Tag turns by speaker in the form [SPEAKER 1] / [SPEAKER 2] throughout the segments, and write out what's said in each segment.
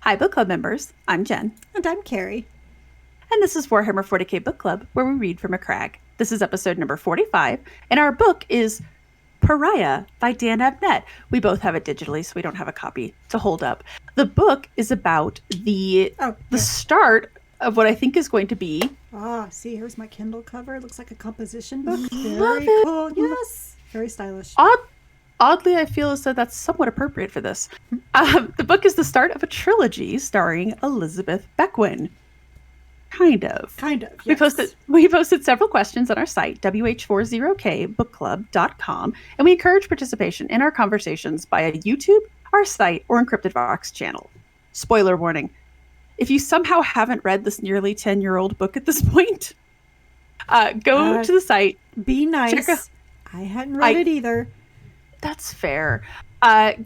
[SPEAKER 1] Hi, book club members. I'm Jen.
[SPEAKER 2] And I'm Keri.
[SPEAKER 1] And this is Warhammer 40k Book Club, where we read from a crag. This is episode number 45, and our book is Pariah by Dan Abnett. We both have it digitally, so we don't have a copy to hold up. The book is about the start of what I think is going to be...
[SPEAKER 2] see, here's my Kindle cover. It looks like a composition book.
[SPEAKER 1] Very
[SPEAKER 2] cool. Yes. Very stylish.
[SPEAKER 1] Oddly, I feel as though that's somewhat appropriate for this. The book is the start of a trilogy starring Elizabeth Beckwin. Kind of, yes. We posted several questions on our site, WH40kbookclub.com, and we encourage participation in our conversations via YouTube, our site, or Encrypted Vox channel. Spoiler warning. If you somehow haven't read this nearly 10-year-old book at this point, go to the site.
[SPEAKER 2] Be nice. I hadn't read it either.
[SPEAKER 1] That's fair.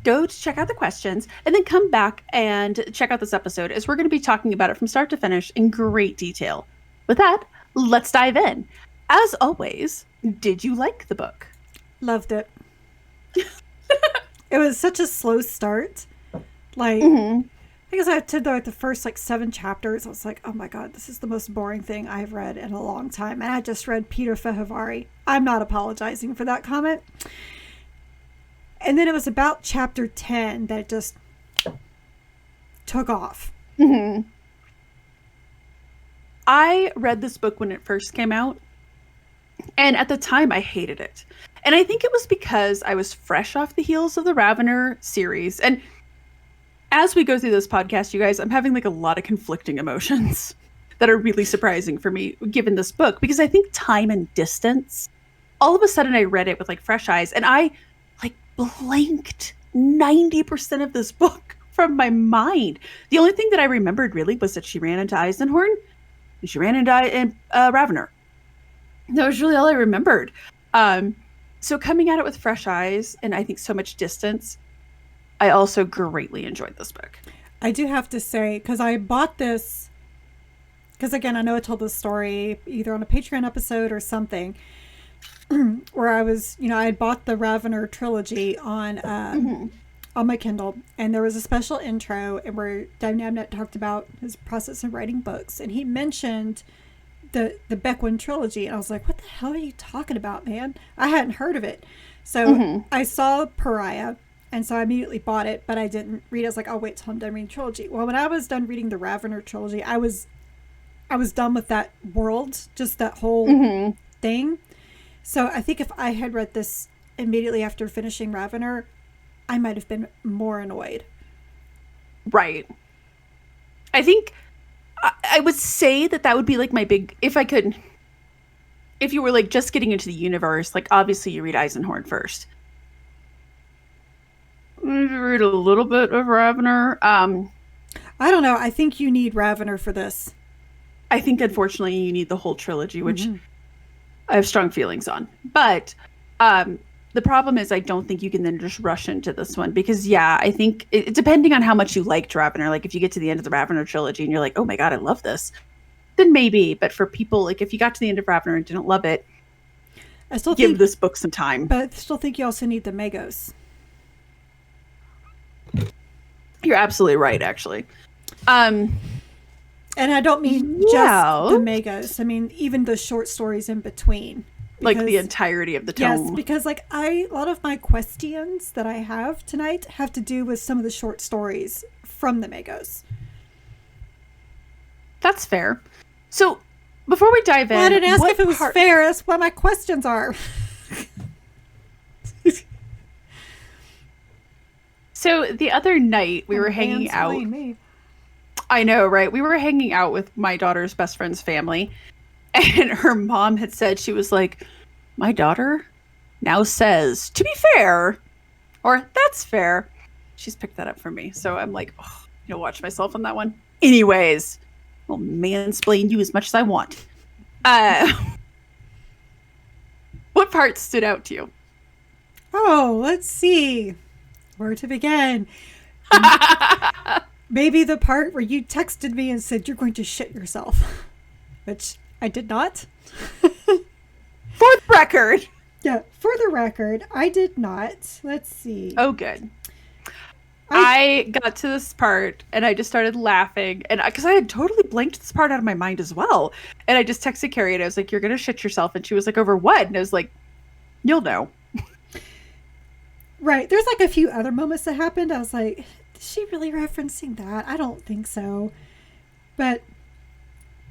[SPEAKER 1] Go to check out the questions and then come back and check out this episode, as we're going to be talking about it from start to finish in great detail. With that, let's dive in. As always, did you like the book?
[SPEAKER 2] Loved it. It was such a slow start. I guess I did the first 7 chapters. I was like, oh my God, this is the most boring thing I've read in a long time. And I just read Peter Fehevari. I'm not apologizing for that comment. And then it was about chapter 10 that it just took off.
[SPEAKER 1] Mm-hmm. I read this book when it first came out. And at the time, I hated it. And I think it was because I was fresh off the heels of the Ravener series. And as we go through this podcast, you guys, I'm having a lot of conflicting emotions that are really surprising for me, given this book. Because I think time and distance, all of a sudden I read it with fresh eyes. And I blanked 90% of this book from my mind. The only thing that I remembered really was that she ran into Eisenhorn and she ran into Ravener. That was really all I remembered. So coming at it with fresh eyes and I think so much distance, I also greatly enjoyed this book.
[SPEAKER 2] I do have to say, because I bought this, because again, I know I told this story either on a Patreon episode or something, where I was, I had bought the Ravener trilogy on my Kindle, and there was a special intro and where Dan Abnett talked about his process of writing books, and he mentioned the Beckwin trilogy, and I was like, what the hell are you talking about, man? I hadn't heard of it. So I saw Pariah, and so I immediately bought it, but I didn't read it. I was like, I'll wait till I'm done reading the trilogy. Well, when I was done reading the Ravener trilogy, I was done with that world, just that whole thing. So I think if I had read this immediately after finishing Ravener, I might have been more annoyed.
[SPEAKER 1] Right. I think I would say that would be my big, if I could, if you were just getting into the universe, obviously you read Eisenhorn first. Read a little bit of Ravener.
[SPEAKER 2] I don't know. I think you need Ravener for this.
[SPEAKER 1] I think unfortunately you need the whole trilogy, which I have strong feelings on. But the problem is I don't think you can then just rush into this one because, I think depending on how much you liked Ravener, if you get to the end of the Ravener trilogy and you're like, oh my God, I love this, then maybe. But for people, if you got to the end of Ravener and didn't love it, I still give this book some time.
[SPEAKER 2] But I still think you also need the Magos.
[SPEAKER 1] You're absolutely right, actually.
[SPEAKER 2] And I don't mean just the Magos. I mean, even the short stories in between.
[SPEAKER 1] Because, the entirety of the tome.
[SPEAKER 2] Yes, because a lot of my questions that I have tonight have to do with some of the short stories from the Magos.
[SPEAKER 1] That's fair. So, before we dive in...
[SPEAKER 2] I didn't ask if it was fair. That's what my questions are.
[SPEAKER 1] So, the other night, we were hanging out... I know, right? We were hanging out with my daughter's best friend's family, and her mom had said, she was like, my daughter now says, to be fair, or that's fair. She's picked that up from me. So I'm like, watch myself on that one. Anyways, I'll mansplain you as much as I want. What part stood out to you?
[SPEAKER 2] Oh, let's see. Where to begin? Maybe the part where you texted me and said you're going to shit yourself, which I did not.
[SPEAKER 1] For the record.
[SPEAKER 2] Yeah, for the record, I did not. Let's see.
[SPEAKER 1] Oh, good.
[SPEAKER 2] I
[SPEAKER 1] I got to this part and I just started laughing, and because I had totally blanked this part out of my mind as well, and I just texted Keri and I was like, "You're gonna shit yourself," and she was like, "Over what?" And I was like, "You'll know."
[SPEAKER 2] Right. There's like a few other moments that happened. I was like, is she really referencing that? I don't think so. But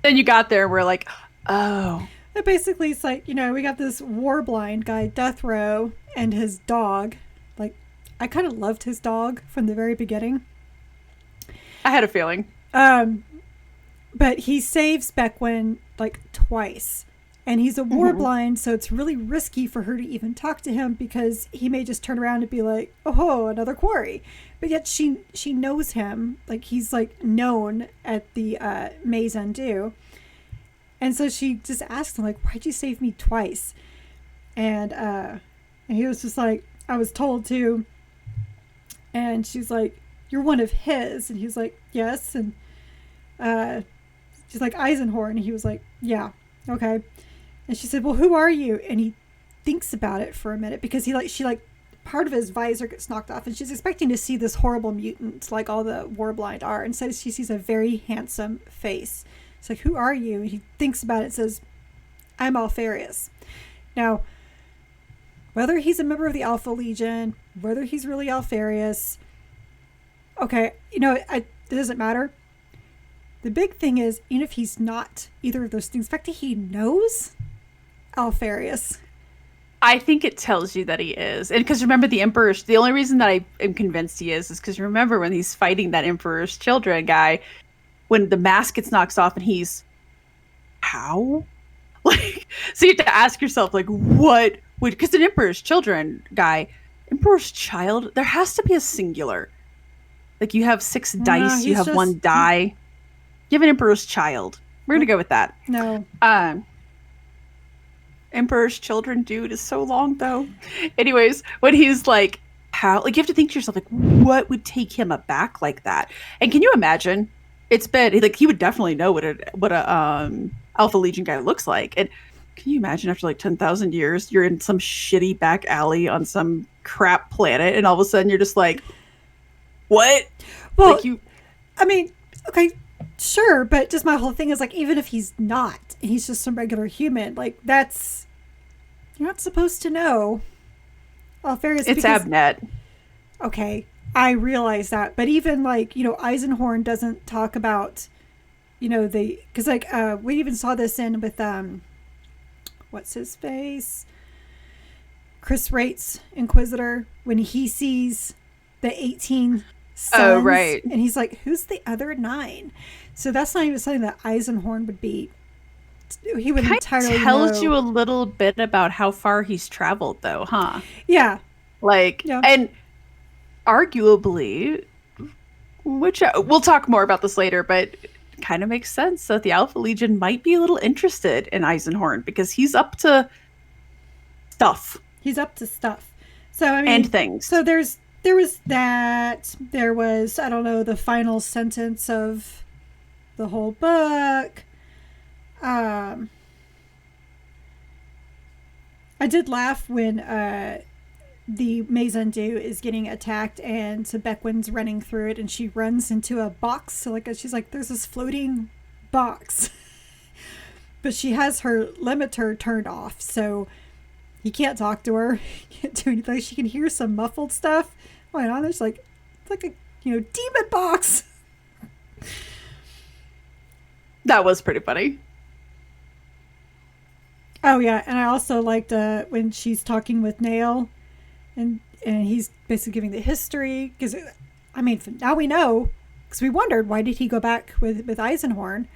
[SPEAKER 1] Then you got there, and we're like, "Oh."
[SPEAKER 2] it basically, it's like, we got this warblind guy, Death Row, and his dog. Like, I kind of loved his dog from the very beginning.
[SPEAKER 1] I had a feeling.
[SPEAKER 2] But he saves Beckwin like twice. And he's a warblind, so it's really risky for her to even talk to him because he may just turn around and be like, "Oh, another quarry." But yet she knows him. Like, he's like known at the Maison Dieu. And so she just asks him, like, "Why'd you save me twice?" And he was just like, "I was told to." And she's like, "You're one of his." And he was like, "Yes." And she's like, "Eisenhorn." And he was like, "Yeah, okay." And she said, "Well, who are you?" And he thinks about it for a minute because she part of his visor gets knocked off, and she's expecting to see this horrible mutant like all the warblind are. Instead, she sees a very handsome face. It's like, "Who are you?" And he thinks about it and says, "I'm Alfarius." Now, whether he's a member of the Alpha Legion, whether he's really Alfarius, okay, it doesn't matter. The big thing is, even if he's not either of those things, the fact that he knows Alfarius.
[SPEAKER 1] I think it tells you that he is. And because remember, the only reason that I am convinced he is because remember when he's fighting that Emperor's Children guy, when the mask gets knocked off and he's, how? Like, so you have to ask yourself, like, what would, because an Emperor's Children guy, Emperor's Child, there has to be a singular. Like, you have 6 dice, you have 1 die. You have an Emperor's Child. We're going to go with that.
[SPEAKER 2] No.
[SPEAKER 1] Emperor's Children, dude, is so long, though. Anyways, when he's like, how? Like, you have to think to yourself, like, what would take him aback like that? And can you imagine? It's been, like, he would definitely know what a Alpha Legion guy looks like. And can you imagine after, like, 10,000 years, you're in some shitty back alley on some crap planet, and all of a sudden you're just like, what?
[SPEAKER 2] Well, like I mean, okay, sure, but just my whole thing is like, even if he's not, and he's just some regular human, like you're not supposed to know Alfarius.
[SPEAKER 1] It's Abnett.
[SPEAKER 2] Okay, I realize that, but even like, Eisenhorn doesn't talk about, because like we even saw this in with what's his face, Chris Wright's Inquisitor, when he sees the 18 sons,
[SPEAKER 1] oh right,
[SPEAKER 2] and he's like, who's the other 9? So that's not even something that Eisenhorn would be. He would entirely
[SPEAKER 1] tells you a little bit about how far he's traveled, though, huh?
[SPEAKER 2] Yeah,
[SPEAKER 1] like,
[SPEAKER 2] yeah.
[SPEAKER 1] And arguably, which we'll talk more about this later, but it kind of makes sense that the Alpha Legion might be a little interested in Eisenhorn because he's up to stuff.
[SPEAKER 2] He's up to stuff. So I mean,
[SPEAKER 1] and things.
[SPEAKER 2] So there was that. There was, I don't know, the final sentence of the whole book. I did laugh when the Maison Dieu is getting attacked and so Beckwin's running through it and she runs into a box. So like she's like, there's this floating box. But she has her limiter turned off, so he can't talk to her. He can't do anything. She can hear some muffled stuff going on. It's like a demon box.
[SPEAKER 1] That was pretty funny.
[SPEAKER 2] Oh yeah, and I also liked when she's talking with Nail, and he's basically giving the history, because I mean now we know, because we wondered why did he go back with Eisenhorn.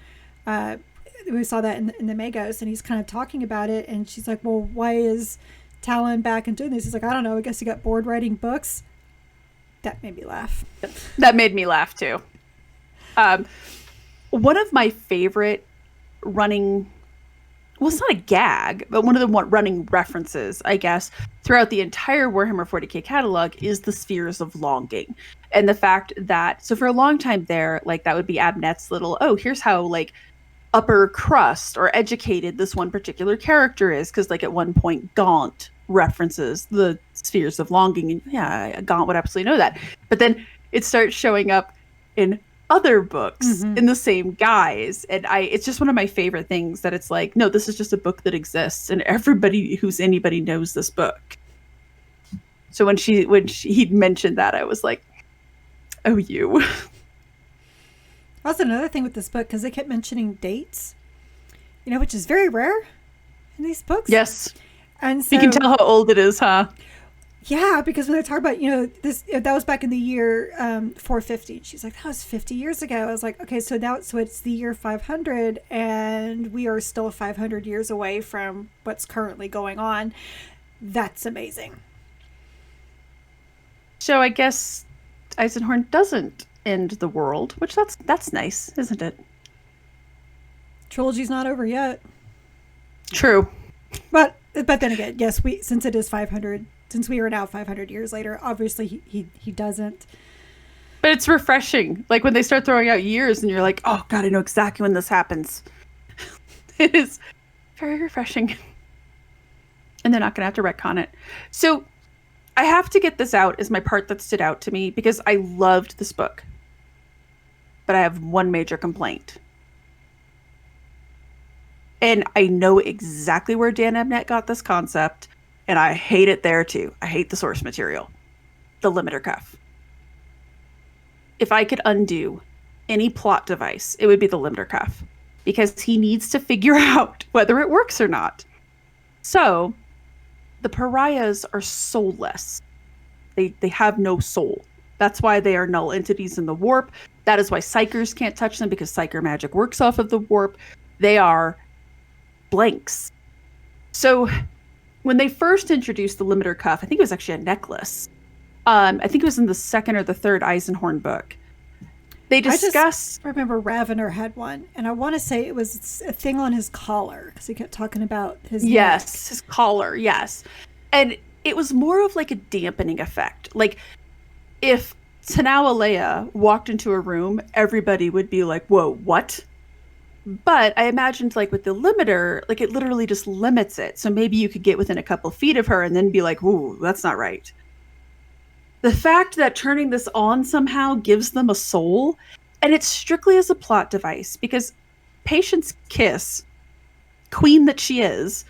[SPEAKER 2] We saw that in the Magos, and he's kind of talking about it, and she's like, well, why is Talon back and doing this? He's like, I don't know, I guess he got bored writing books. That made me laugh.
[SPEAKER 1] That made me laugh too. One of my favorite running, well, it's not a gag, but one of the running references, I guess, throughout the entire Warhammer 40k catalog is the Spheres of Longing. And the fact that, so for a long time there, like that would be Abnett's little, oh, here's how like upper crust or educated this one particular character is. Because like at one point Gaunt references the Spheres of Longing. And yeah, Gaunt would absolutely know that. But then it starts showing up in other books in the same guise. And it's just one of my favorite things that it's like, no, this is just a book that exists and everybody who's anybody knows this book. So when he'd mentioned that, I was like, oh, you.
[SPEAKER 2] Also, another thing with this book, because they kept mentioning dates, which is very rare in these books.
[SPEAKER 1] Yes.
[SPEAKER 2] And so
[SPEAKER 1] you can tell how old it is, huh?
[SPEAKER 2] Yeah, because when they talk about, that was back in the year 450. And she's like, that was 50 years ago. I was like, okay, so it's the year 500, and we are still 500 years away from what's currently going on. That's amazing.
[SPEAKER 1] So I guess Eisenhorn doesn't end the world, which that's nice, isn't it?
[SPEAKER 2] Trilogy's not over yet.
[SPEAKER 1] True.
[SPEAKER 2] But then again, yes, since it is 500, since we are now 500 years later, obviously he doesn't.
[SPEAKER 1] But it's refreshing. Like when they start throwing out years and you're like, oh God, I know exactly when this happens. It is very refreshing. And they're not going to have to retcon it. So I have to get this out as my part that stood out to me because I loved this book. But I have one major complaint. And I know exactly where Dan Abnett got this concept, and I hate it there too. I hate the source material. The limiter cuff. If I could undo any plot device, it would be the limiter cuff. Because he needs to figure out whether it works or not. So, the pariahs are soulless. They have no soul. That's why they are null entities in the warp. That is why psychers can't touch them, because psyker magic works off of the warp. They are blanks. So when they first introduced the limiter cuff, I think it was actually a necklace. I think it was in the second or the third Eisenhorn book. They discuss.
[SPEAKER 2] I remember Ravener had one, and I want to say it was a thing on his collar because he kept talking about his neck.
[SPEAKER 1] His collar, yes. And it was more of like a dampening effect. Like if Tanao Alea walked into a room, everybody would be like, whoa, what? But I imagined like with the limiter, like it literally just limits it. So maybe you could get within a couple feet of her and then be like, ooh, that's not right. The fact that turning this on somehow gives them a soul, and it's strictly as a plot device, because Patience Kiss, queen that she is,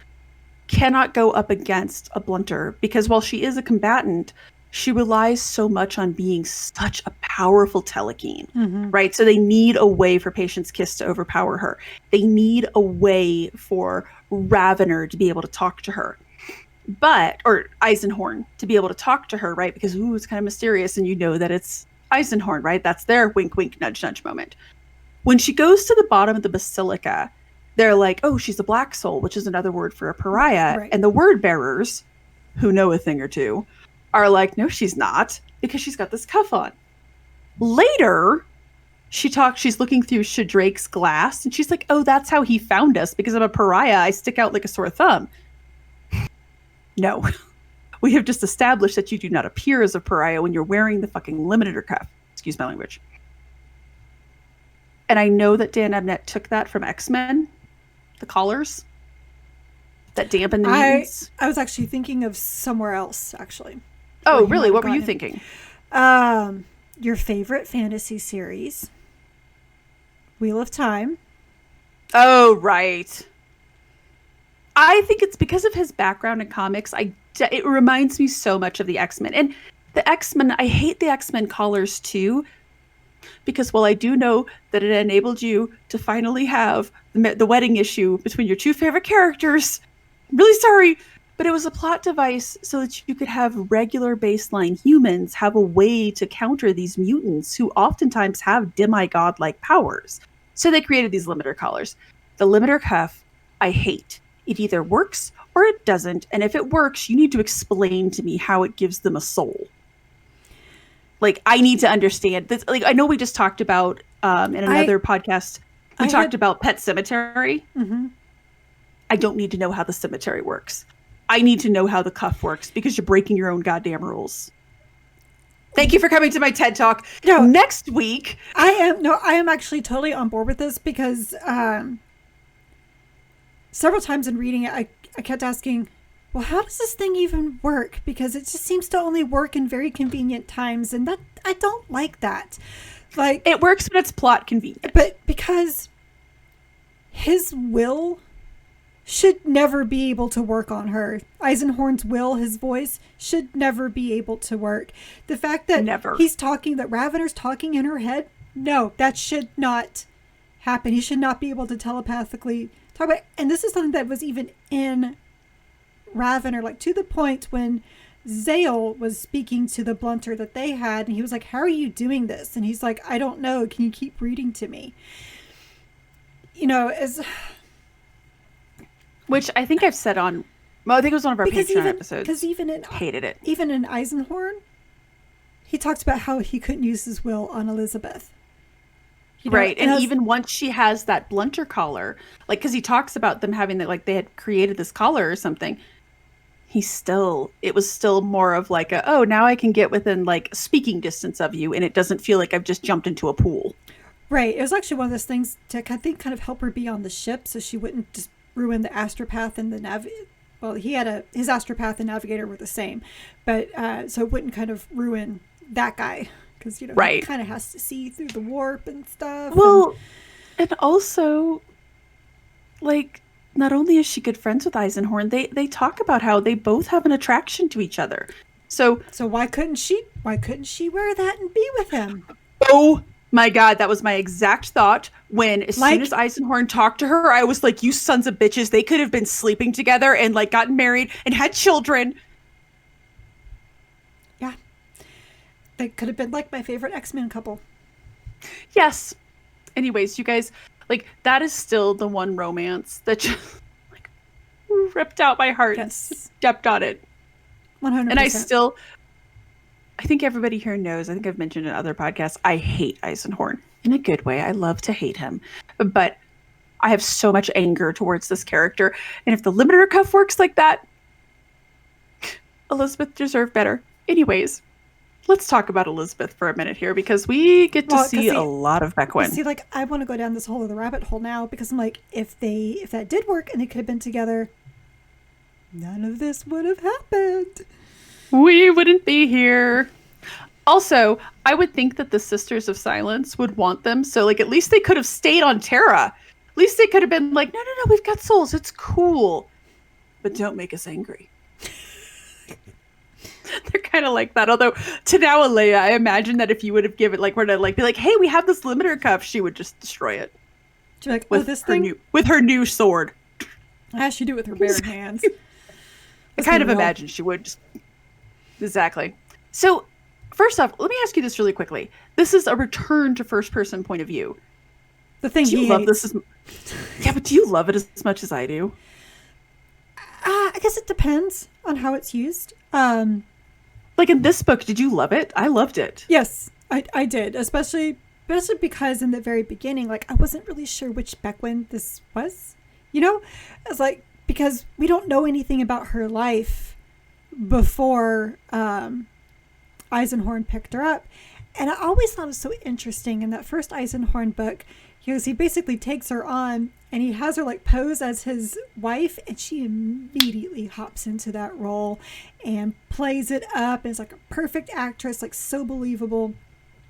[SPEAKER 1] cannot go up against a blunter, because while she is a combatant, she relies so much on being such a powerful telekine, right? So they need a way for Patience Kiss to overpower her. They need a way for Ravener to be able to talk to her. Or Eisenhorn to be able to talk to her, right? Because, it's kind of mysterious and you know that it's Eisenhorn, right? That's their wink, wink, nudge, nudge moment. When she goes to the bottom of the basilica, they're like, oh, she's a black soul, which is another word for a pariah.
[SPEAKER 2] Right.
[SPEAKER 1] And the word bearers, who know a thing or two, are like, no, she's not, because she's got this cuff on. Later, she's looking through Shadrake's glass, and she's like, oh, that's how he found us, because I'm a pariah, I stick out like a sore thumb. No. We have just established that you do not appear as a pariah when you're wearing the fucking limiter cuff. Excuse my language. And I know that Dan Abnett took that from X-Men, the collars that dampen the mutants.
[SPEAKER 2] I was actually thinking of somewhere else, actually.
[SPEAKER 1] Oh, really? What were you thinking?
[SPEAKER 2] Your favorite fantasy series, Wheel of Time.
[SPEAKER 1] Oh, right. I think it's because of his background in comics. It reminds me so much of the X-Men. And the X-Men, I hate the X-Men collars too, because while I do know that it enabled you to finally have the wedding issue between your two favorite characters, I'm really sorry, but it was a plot device so that you could have regular baseline humans have a way to counter these mutants who oftentimes have demigod-like powers. So they created these limiter collars. The limiter cuff, I hate. It either works or it doesn't. And if it works, you need to explain to me how it gives them a soul. Like, I need to understand this. Like, I know we just talked about in another podcast, we talked about Pet Cemetery.
[SPEAKER 2] Mm-hmm.
[SPEAKER 1] I don't need to know how the cemetery works. I need to know how the cuff works, because you're breaking your own goddamn rules. Thank you for coming to my TED Talk.
[SPEAKER 2] No,
[SPEAKER 1] next week.
[SPEAKER 2] I am actually totally on board with this, because several times in reading it, I kept asking, well, how does this thing even work? Because it just seems to only work in very convenient times, and that I don't like that. Like,
[SPEAKER 1] it works when it's plot convenient.
[SPEAKER 2] But because his will should never be able to work on her. Eisenhorn's will, his voice, should never be able to work. The fact that he's talking, that Ravener's talking in her head, no, that should not happen. He should not be able to telepathically talk about it. And this is something that was even in Ravener, like to the point when Zale was speaking to the blunter that they had, and he was like, how are you doing this? And he's like, I don't know. Can you keep reading to me? You know, as...
[SPEAKER 1] Which I think I've said on, well, I think it was one of our Patreon episodes.
[SPEAKER 2] Because
[SPEAKER 1] hated it.
[SPEAKER 2] Even in Eisenhorn, he talked about how he couldn't use his will on Elizabeth.
[SPEAKER 1] You know, right. And even once she has that blunter collar, like, because he talks about them having that, like, they had created this collar or something. It was still more of like oh, now I can get within like speaking distance of you, and it doesn't feel like I've just jumped into a pool.
[SPEAKER 2] Right. It was actually one of those things to, I think, kind of help her be on the ship so she wouldn't just ruin the astropath and the well, he had his astropath and navigator were the same, but so it wouldn't kind of ruin that guy, because, you know, he kind of has to see through the warp and stuff.
[SPEAKER 1] Well, and also, like, not only is she good friends with Eisenhorn, they talk about how they both have an attraction to each other. So
[SPEAKER 2] why couldn't she wear that and be with him?
[SPEAKER 1] Oh my God, that was my exact thought. When as soon as Eisenhorn talked to her, I was like, you sons of bitches, they could have been sleeping together and like gotten married and had children.
[SPEAKER 2] Yeah. They could have been like my favorite X-Men couple.
[SPEAKER 1] Yes. Anyways, you guys, like, that is still the one romance that just like ripped out my heart and stepped on it.
[SPEAKER 2] 100%.
[SPEAKER 1] And I think everybody here knows, I think I've mentioned in other podcasts, I hate Eisenhorn in a good way. I love to hate him, but I have so much anger towards this character. And if the limiter cuff works like that, Elizabeth deserved better. Anyways, let's talk about Elizabeth for a minute here, because we get to see a lot of Bequin.
[SPEAKER 2] See, like, I want to go down this whole other rabbit hole now, because I'm like, if that did work and they could have been together, none of this would have happened.
[SPEAKER 1] We wouldn't be here. Also, I would think that the Sisters of Silence would want them. So, like, at least they could have stayed on Terra. At least they could have been like, no, we've got souls. It's cool. But don't make us angry. They're kind of like that. Although, to now Alea, I imagine that if you would have given, like, were to, like, be like, hey, we have this limiter cuff, she would just destroy it.
[SPEAKER 2] She'd be like, with this thing?
[SPEAKER 1] With her new sword.
[SPEAKER 2] As she do with her bare hands.
[SPEAKER 1] I kind of imagine she would just... Exactly. So, first off, let me ask you this really quickly. This is a return to first-person point of view.
[SPEAKER 2] The thing
[SPEAKER 1] do you love this yeah, but do you love it as much as I do?
[SPEAKER 2] I guess it depends on how it's used.
[SPEAKER 1] Like in this book, did you love it? I loved it.
[SPEAKER 2] Yes, I did. Especially because in the very beginning, like, I wasn't really sure which Bequin this was. You know? It's like, because we don't know anything about her life before Eisenhorn picked her up. And I always thought it was so interesting in that first Eisenhorn book, he basically takes her on and he has her like pose as his wife, and she immediately hops into that role and plays it up and is like a perfect actress, like so believable.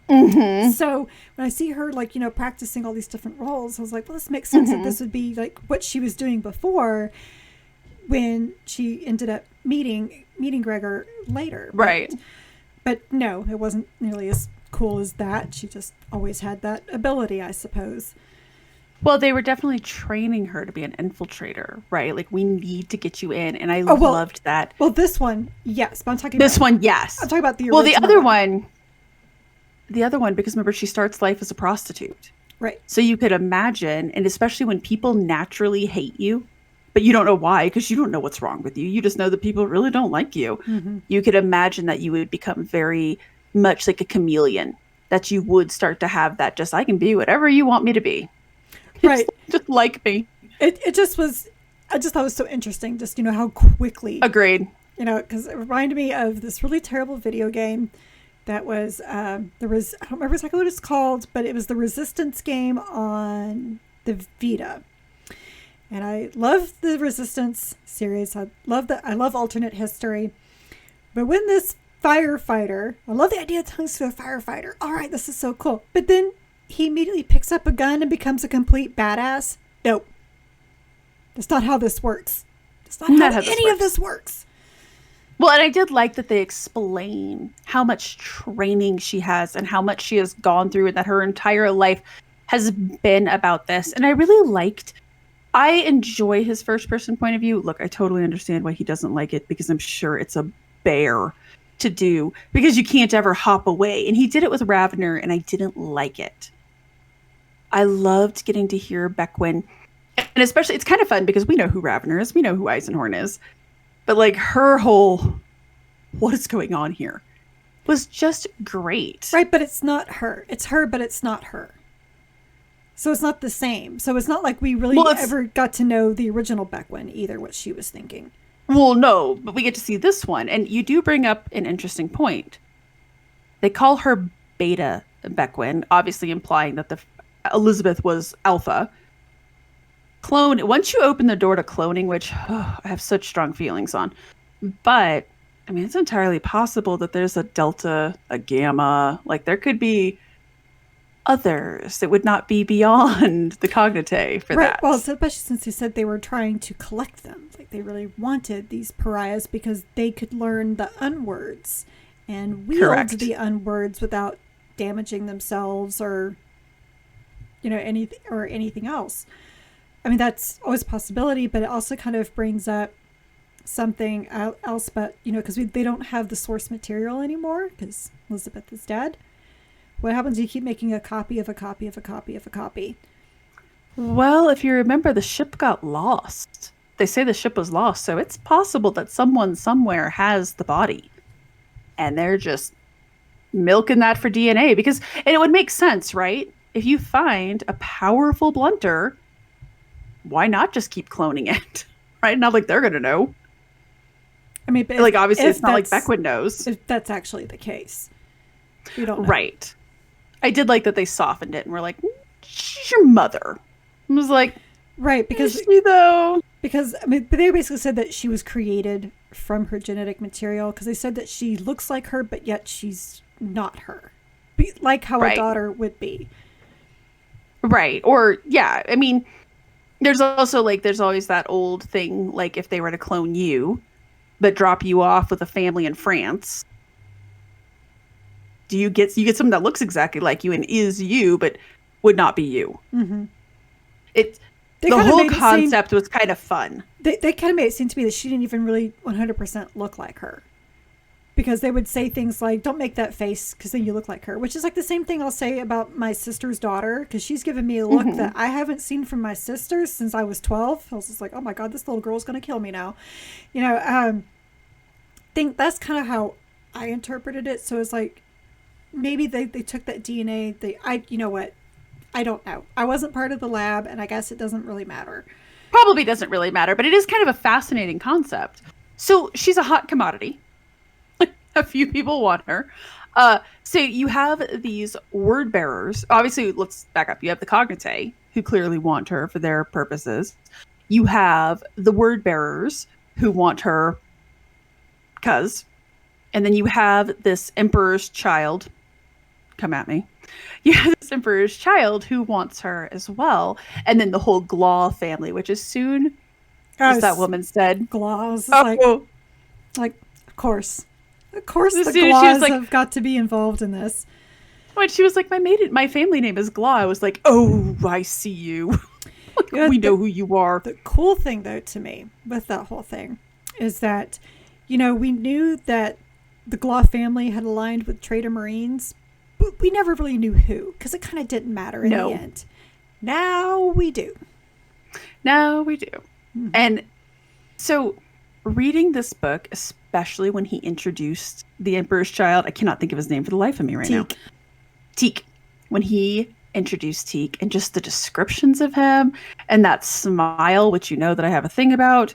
[SPEAKER 1] Mm-hmm.
[SPEAKER 2] So when I see her, like, you know, practicing all these different roles, I was like, well, this makes sense that this would be like what she was doing before when she ended up meeting Gregor later.
[SPEAKER 1] Right.
[SPEAKER 2] But no, it wasn't nearly as cool as that. She just always had that ability, I suppose.
[SPEAKER 1] Well, they were definitely training her to be an infiltrator, right? Like, we need to get you in, and I loved that.
[SPEAKER 2] Well, this one, yes, but I'm talking
[SPEAKER 1] this one, yes.
[SPEAKER 2] I'm talking about the
[SPEAKER 1] original.
[SPEAKER 2] Well,
[SPEAKER 1] the other one, because remember, she starts life as a prostitute.
[SPEAKER 2] Right.
[SPEAKER 1] So you could imagine, and especially when people naturally hate you, but you don't know why, because you don't know what's wrong with you. You just know that people really don't like you.
[SPEAKER 2] Mm-hmm.
[SPEAKER 1] You could imagine that you would become very much like a chameleon, that you would start to have that just, I can be whatever you want me to be.
[SPEAKER 2] Right.
[SPEAKER 1] Just like me.
[SPEAKER 2] It just was, I just thought it was so interesting, just, you know, how quickly.
[SPEAKER 1] Agreed.
[SPEAKER 2] You know, because it reminded me of this really terrible video game that was, I don't remember exactly what it's called, but it was the Resistance game on the Vita. And I love the Resistance series. I love alternate history. But when this firefighter, I love the idea of tongues to a firefighter. All right, this is so cool. But then he immediately picks up a gun and becomes a complete badass. Nope. That's not how this works. That's not how any of this works.
[SPEAKER 1] Well, and I did like that they explain how much training she has and how much she has gone through and that her entire life has been about this. And I enjoy his first person point of view. Look, I totally understand why he doesn't like it because I'm sure it's a bear to do because you can't ever hop away. And he did it with Ravener and I didn't like it. I loved getting to hear Beckwin. And especially, it's kind of fun because we know who Ravener is. We know who Eisenhorn is. But like her whole, what is going on here, was just great.
[SPEAKER 2] Right, but it's not her. It's her, but it's not her. So it's not the same. So it's not like we really ever got to know the original Beckwin either, what she was thinking.
[SPEAKER 1] Well, no, but we get to see this one. And you do bring up an interesting point. They call her Beta Beckwin, obviously implying that Elizabeth was Alpha. Once you open the door to cloning, which I have such strong feelings on, but I mean, it's entirely possible that there's a Delta, a Gamma, like there could be others that would not be beyond the cognite for that.
[SPEAKER 2] Well, especially since they said they were trying to collect them. Like they really wanted these pariahs because they could learn the unwords and wield the unwords without damaging themselves or, anything else. I mean, that's always a possibility, but it also kind of brings up something else, but, because they don't have the source material anymore because Elizabeth is dead. What happens if you keep making a copy of a copy of a copy of a copy?
[SPEAKER 1] Well, if you remember, the ship got lost. They say the ship was lost, so it's possible that someone somewhere has the body. And they're just milking that for DNA and it would make sense, right? If you find a powerful blunter, why not just keep cloning it? Right? Not like they're going to know.
[SPEAKER 2] I mean,
[SPEAKER 1] like obviously it's not like Beckwin knows.
[SPEAKER 2] If that's actually the case. We don't know.
[SPEAKER 1] Right. I did like that they softened it and were like, she's your mother. I was like,
[SPEAKER 2] right, because
[SPEAKER 1] is she though?
[SPEAKER 2] Because I mean, they basically said that she was created from her genetic material because they said that she looks like her, but yet she's not her. Like how a daughter would be.
[SPEAKER 1] Right. Or yeah, I mean, there's always that old thing, like if they were to clone you, but drop you off with a family in France, you get someone that looks exactly like you and is you, but would not be you.
[SPEAKER 2] Mm-hmm.
[SPEAKER 1] The whole concept was kind of fun.
[SPEAKER 2] They kind of made it seem to me that she didn't even really 100% look like her. Because they would say things like, don't make that face because then you look like her. Which is like the same thing I'll say about my sister's daughter. Because she's given me a look that I haven't seen from my sister since I was 12. I was just like, oh my God, this little girl's going to kill me now. Think that's kind of how I interpreted it. So it's like, maybe they took that DNA. You know what? I don't know. I wasn't part of the lab and I guess it doesn't really matter.
[SPEAKER 1] Probably doesn't really matter, but it is kind of a fascinating concept. So she's a hot commodity. A few people want her. So you have these word bearers. Obviously, let's back up. You have the cognite, who clearly want her for their purposes. You have the word bearers who want her because. And then you have this emperor's child. Come at me. You have this emperor's child who wants her as well. And then the whole Glaw family, which is soon, as that woman said.
[SPEAKER 2] Glaw is like, of course. Of course the Glaws have got to be involved in this.
[SPEAKER 1] When she was like, my family name is Glaw, I was like, oh, I see you. We know who you are.
[SPEAKER 2] The cool thing, though, to me, with that whole thing, is that, we knew that the Glaw family had aligned with Traitor Marines, but we never really knew who, because it kind of didn't matter in the end. Now we do. Mm-hmm.
[SPEAKER 1] And so reading this book, especially when he introduced the Emperor's Child, I cannot think of his name for the life of me right now. Teak. When he introduced Teak and just the descriptions of him and that smile, which that I have a thing about,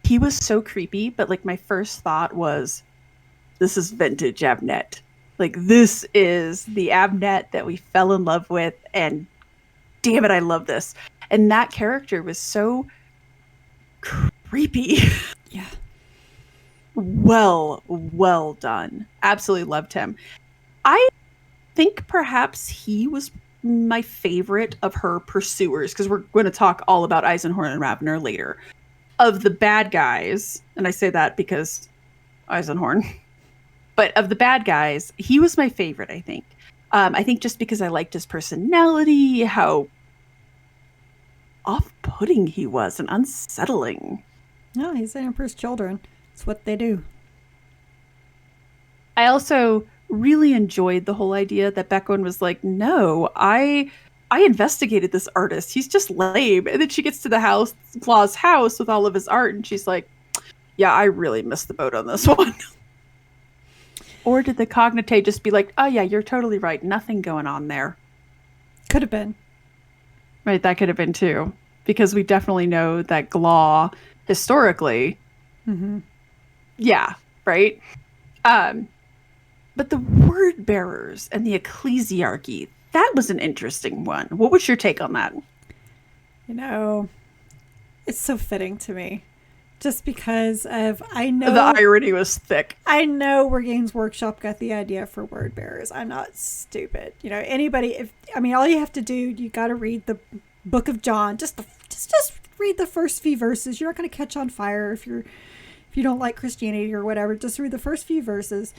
[SPEAKER 1] he was so creepy. But like my first thought was, this is vintage Abnett. Like this is the Abnett that we fell in love with, and damn it, I love this. And that character was so creepy.
[SPEAKER 2] Yeah.
[SPEAKER 1] Well done. Absolutely loved him. I think perhaps he was my favorite of her pursuers, because we're going to talk all about Eisenhorn and Ravner later. Of the bad guys, and I say that because Eisenhorn, but of the bad guys, he was my favorite, I think. I think just because I liked his personality, how off-putting he was and unsettling.
[SPEAKER 2] No, he's the Emperor's children. It's what they do.
[SPEAKER 1] I also really enjoyed the whole idea that Beckwin was like, no, I investigated this artist. He's just lame. And then she gets to the house, Claw's house, with all of his art, and she's like, yeah, I really missed the boat on this one. Or did the Cognate just be like, oh yeah, you're totally right. Nothing going on there.
[SPEAKER 2] Could have been.
[SPEAKER 1] Right, that could have been too. Because we definitely know that Glaw, historically, yeah, right? But the word bearers and the Ecclesiarchy, that was an interesting one. What was your take on that?
[SPEAKER 2] You know, it's so fitting to me. Just because I know
[SPEAKER 1] the irony was thick.
[SPEAKER 2] I know where Games Workshop got the idea for word bearers. I'm not stupid. You know, anybody, all you have to do, you got to read the Book of John. Just read the first few verses. You're not going to catch on fire if you don't like Christianity or whatever. Just read the first few verses.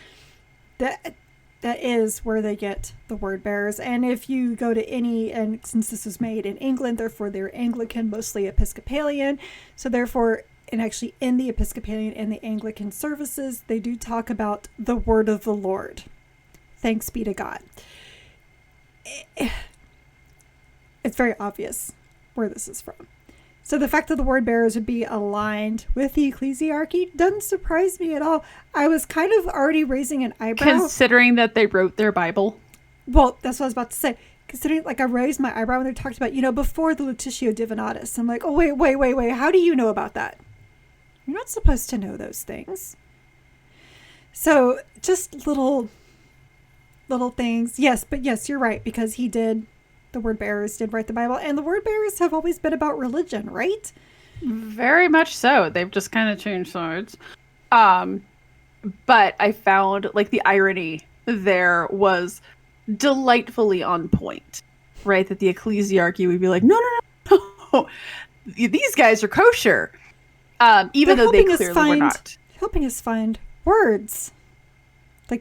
[SPEAKER 2] That is where they get the word bearers. And if you go to and since this was made in England, therefore they're Anglican, mostly Episcopalian. So therefore, and actually in the Episcopalian and the Anglican services, they do talk about the word of the Lord. Thanks be to God. It's very obvious where this is from. So the fact that the word bearers would be aligned with the Ecclesiarchy doesn't surprise me at all. I was kind of already raising an eyebrow.
[SPEAKER 1] Considering that they wrote their Bible.
[SPEAKER 2] Well, that's what I was about to say. Considering, I raised my eyebrow when they talked about, before the Lutatio Divinatus. I'm like, oh, wait. How do you know about that? You're not supposed to know those things. So just little things. Yes, but yes, you're right, because the word bearers did write the Bible, and the word bearers have always been about religion, right?
[SPEAKER 1] Very much so. They've just kind of changed swords. But I found the irony there was delightfully on point, right? That the Ecclesiarchy would be like, no. These guys are kosher. Even though they clearly were not.
[SPEAKER 2] Helping us find words.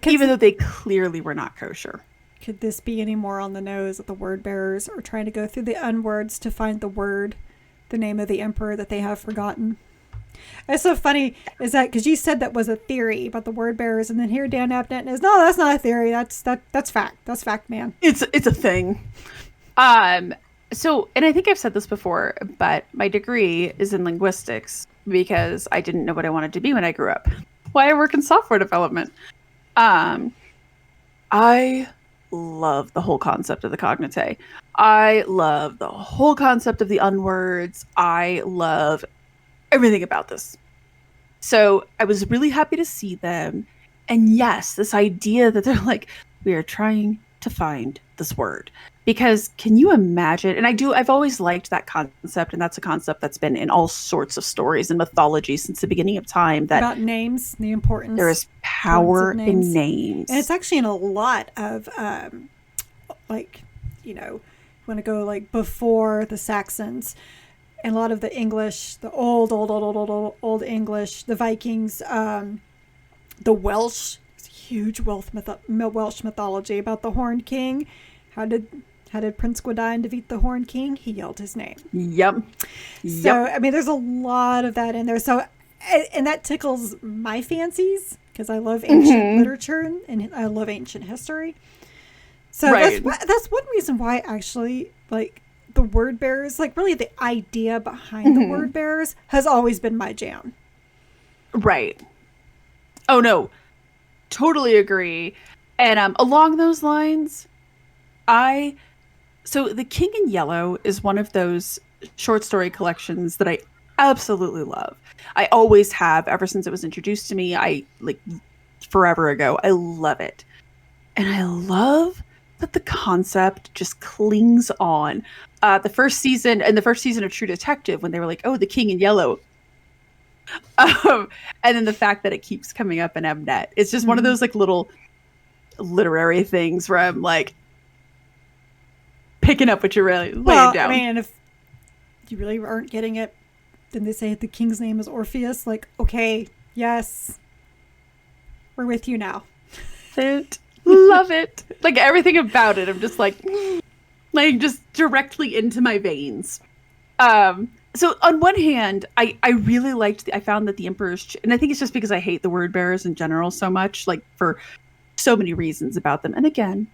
[SPEAKER 1] Even though they clearly were not kosher.
[SPEAKER 2] Could this be any more on the nose that the word bearers are trying to go through the unwords to find the word, the name of the emperor that they have forgotten? It's so funny is that because you said that was a theory about the word bearers, and then here Dan Abnett is, no, that's not a theory. That's fact. That's fact, man.
[SPEAKER 1] It's a thing. So, and I think I've said this before, but my degree is in linguistics because I didn't know what I wanted to be when I grew up. Why I work in software development. I love the whole concept of the Cognate. I love the whole concept of the unwords. I love everything about this. So I was really happy to see them. And yes, this idea that they're like, we are trying to find this word. Because can you imagine? And I've always liked that concept, and that's a concept that's been in all sorts of stories and mythology since the beginning of time. That
[SPEAKER 2] about names, the importance.
[SPEAKER 1] There is power in names.
[SPEAKER 2] And it's actually in a lot of, want to go before the Saxons, and a lot of the English, the old English, the Vikings, the Welsh, huge Welsh mythology about the Horned King. How did Prince Gwydion defeat the Horned King? He yelled his name.
[SPEAKER 1] Yep.
[SPEAKER 2] So, there's a lot of that in there. So, and that tickles my fancies because I love ancient literature and I love ancient history. So right. that's one reason why actually, the word bearers, really the idea behind the word bearers has always been my jam.
[SPEAKER 1] Right. Oh, no. Totally agree. And along those lines, so The King in Yellow is one of those short story collections that I absolutely love. I always have, ever since it was introduced to me. Forever ago. I love it. And I love but the concept just clings on. The first season of True Detective, when they were like, oh, the King in Yellow. And then the fact that it keeps coming up in Abnett. It's just one of those like little literary things where I'm like picking up what you're really laying down.
[SPEAKER 2] I mean, if you really aren't getting it, then they say the king's name is Orpheus. Like, okay, yes, we're with you now.
[SPEAKER 1] Love it. Like everything about it, I'm just like just directly into my veins. So on one hand, I really liked, I found that the Emperor's, and I think it's just because I hate the word bearers in general so much, like for so many reasons about them. And again,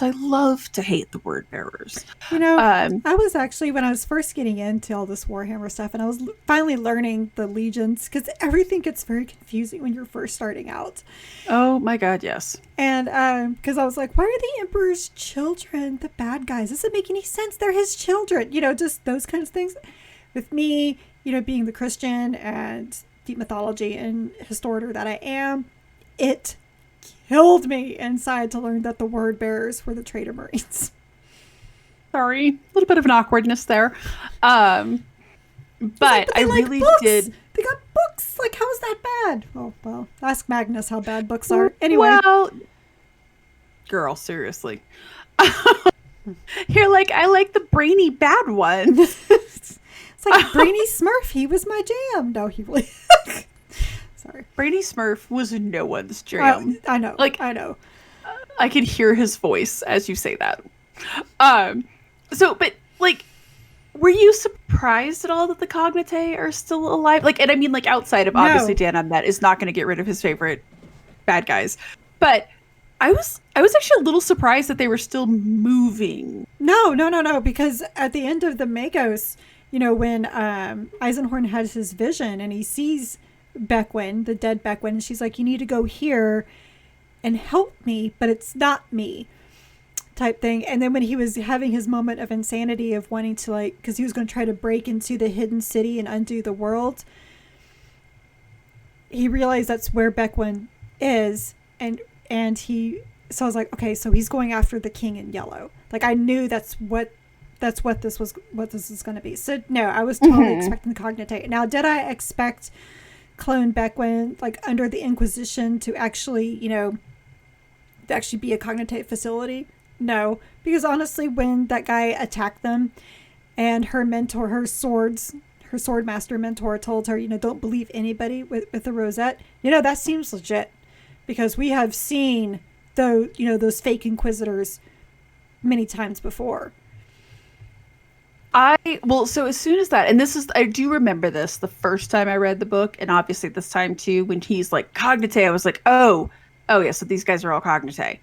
[SPEAKER 1] I love to hate the word bearers.
[SPEAKER 2] You know, I was actually, when I was first getting into all this Warhammer stuff, and I was finally learning the legions, because everything gets very confusing when you're first starting out.
[SPEAKER 1] Oh my God, yes.
[SPEAKER 2] And because I was like, why are the Emperor's children the bad guys? Doesn't make any sense. They're his children. You know, just those kinds of things. With me, you know, being the Christian and deep mythology and historian that I am, it killed me inside to learn that the word bearers were the traitor Marines.
[SPEAKER 1] Sorry, a little bit of an awkwardness there. But I really did.
[SPEAKER 2] They got books. Like, how is that bad? Oh, well, ask Magnus how bad books are. Anyway.
[SPEAKER 1] Well, girl, seriously. You're like, I like the brainy bad ones.
[SPEAKER 2] It's like Brainy Smurf. He was my jam. No, he really... Sorry.
[SPEAKER 1] Brainy Smurf was no one's jam.
[SPEAKER 2] I know.
[SPEAKER 1] Like,
[SPEAKER 2] I know.
[SPEAKER 1] I could hear his voice as you say that. So, but, like, were you surprised at all that the Cognitae are still alive? Like, and I mean, like, outside of, obviously, Dan Abnett is not going to get rid of his favorite bad guys. But I was actually a little surprised that they were still moving.
[SPEAKER 2] No, because at the end of the Magos... You know, when Eisenhorn has his vision and he sees Beckwin, the dead Beckwin, and she's like, you need to go here and help me, but it's not me, type thing. And then when he was having his moment of insanity of wanting to, like, because he was going to try to break into the hidden city and undo the world, he realized that's where Beckwin is. And so I was like, okay, so he's going after the King in Yellow. Like, I knew that's what this is going to be. So no, I was totally expecting the Cognitae. Now, did I expect clone Beckwin, like under the Inquisition, to actually, you know, to actually be a Cognitae facility? No, because honestly, when that guy attacked them, and her mentor, her swordmaster mentor, told her, you know, don't believe anybody with the rosette. You know, that seems legit, because we have seen those fake Inquisitors many times before.
[SPEAKER 1] So as soon as that, and I do remember this the first time I read the book, and obviously this time too, when he's like Cognitae, I was like, oh yeah, so these guys are all Cognitae.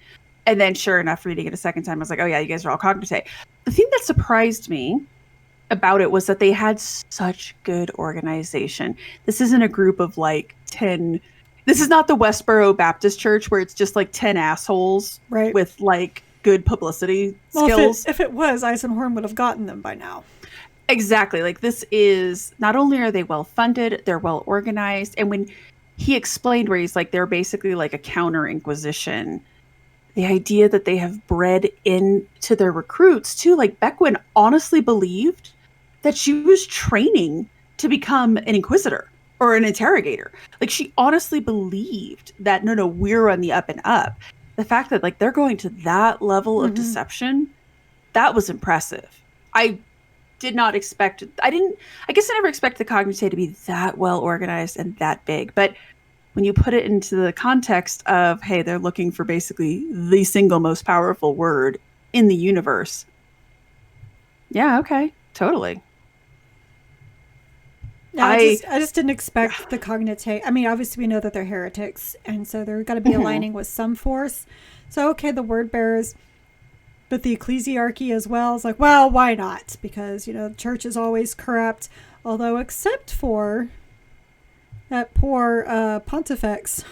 [SPEAKER 1] And then sure enough, reading it a second time, I was like, oh yeah, you guys are all Cognitae. The thing that surprised me about it was that they had such good organization. This isn't a group of like 10, this is not the Westboro Baptist Church where it's just like 10 assholes, right, with like good publicity skills.
[SPEAKER 2] If it was, Eisenhorn would have gotten them by now.
[SPEAKER 1] Exactly. Like, this is, not only are they well funded, they're well organized. And when he explained where he's like, they're basically like a counter Inquisition, the idea that they have bred into their recruits too, like Beckwin honestly believed that she was training to become an Inquisitor or an interrogator. Like, she honestly believed that, no, we're on the up and up. The fact that, like, they're going to that level of deception, that was impressive. I did not expect, I guess I never expected the Cognitae to be that well organized and that big. But when you put it into the context of, hey, they're looking for basically the single most powerful word in the universe. Yeah, okay, totally.
[SPEAKER 2] No, I just didn't expect the Cognitae. I mean, obviously we know that they're heretics, and so they're got to be aligning with some force. So, okay, the word bearers, but the Ecclesiarchy as well is like, well, why not? Because, you know, the church is always corrupt, although except for that poor Pontifex,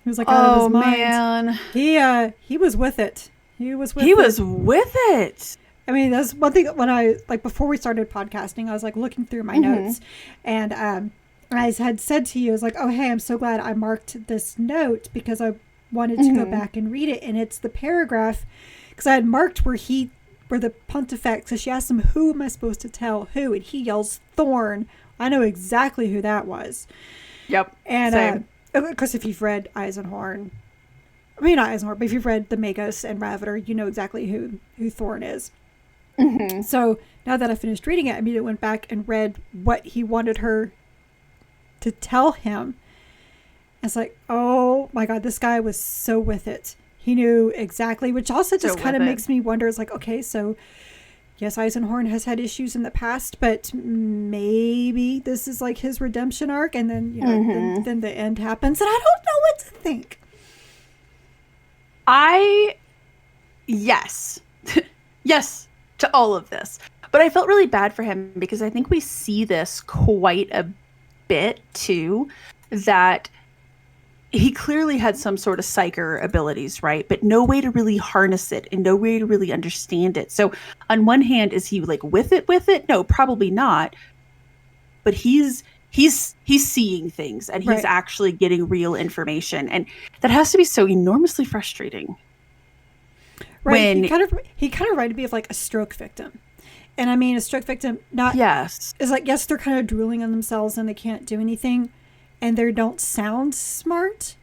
[SPEAKER 2] who was like out of his mind. Man. He was with it. He was with it. I mean, that's one thing when I, like, before we started podcasting, I was like looking through my notes, and I had said to you, I was like, oh, hey, I'm so glad I marked this note, because wanted to go back and read it. And it's the paragraph, because I had marked where the Pontifex, so she asked him, who am I supposed to tell who? And he yells, Thorn. I know exactly who that was.
[SPEAKER 1] Yep.
[SPEAKER 2] And of course, if you've read Eisenhorn, I mean, not Eisenhorn, but if you've read the Magos and Ravener, you know exactly who Thorn is. Mm-hmm. So now that I finished reading it, I immediately went back and read what he wanted her to tell him. It's like, oh my God, this guy was so with it. He knew exactly, which also just kind of makes me wonder. It's like, okay, so yes, Eisenhorn has had issues in the past, but maybe this is like his redemption arc, and then then the end happens, and I don't know what to think.
[SPEAKER 1] Yes to all of this, but I felt really bad for him because I think we see this quite a bit too, that he clearly had some sort of psyker abilities, right? But no way to really harness it and no way to really understand it. So on one hand, is he like with it? No, probably not. But he's seeing things and he's actually getting real information. And that has to be so enormously frustrating.
[SPEAKER 2] Right. He kind of reminded me of like a stroke victim. And I mean, a stroke victim, is like, yes, they're kind of drooling on themselves and they can't do anything. And they don't sound smart,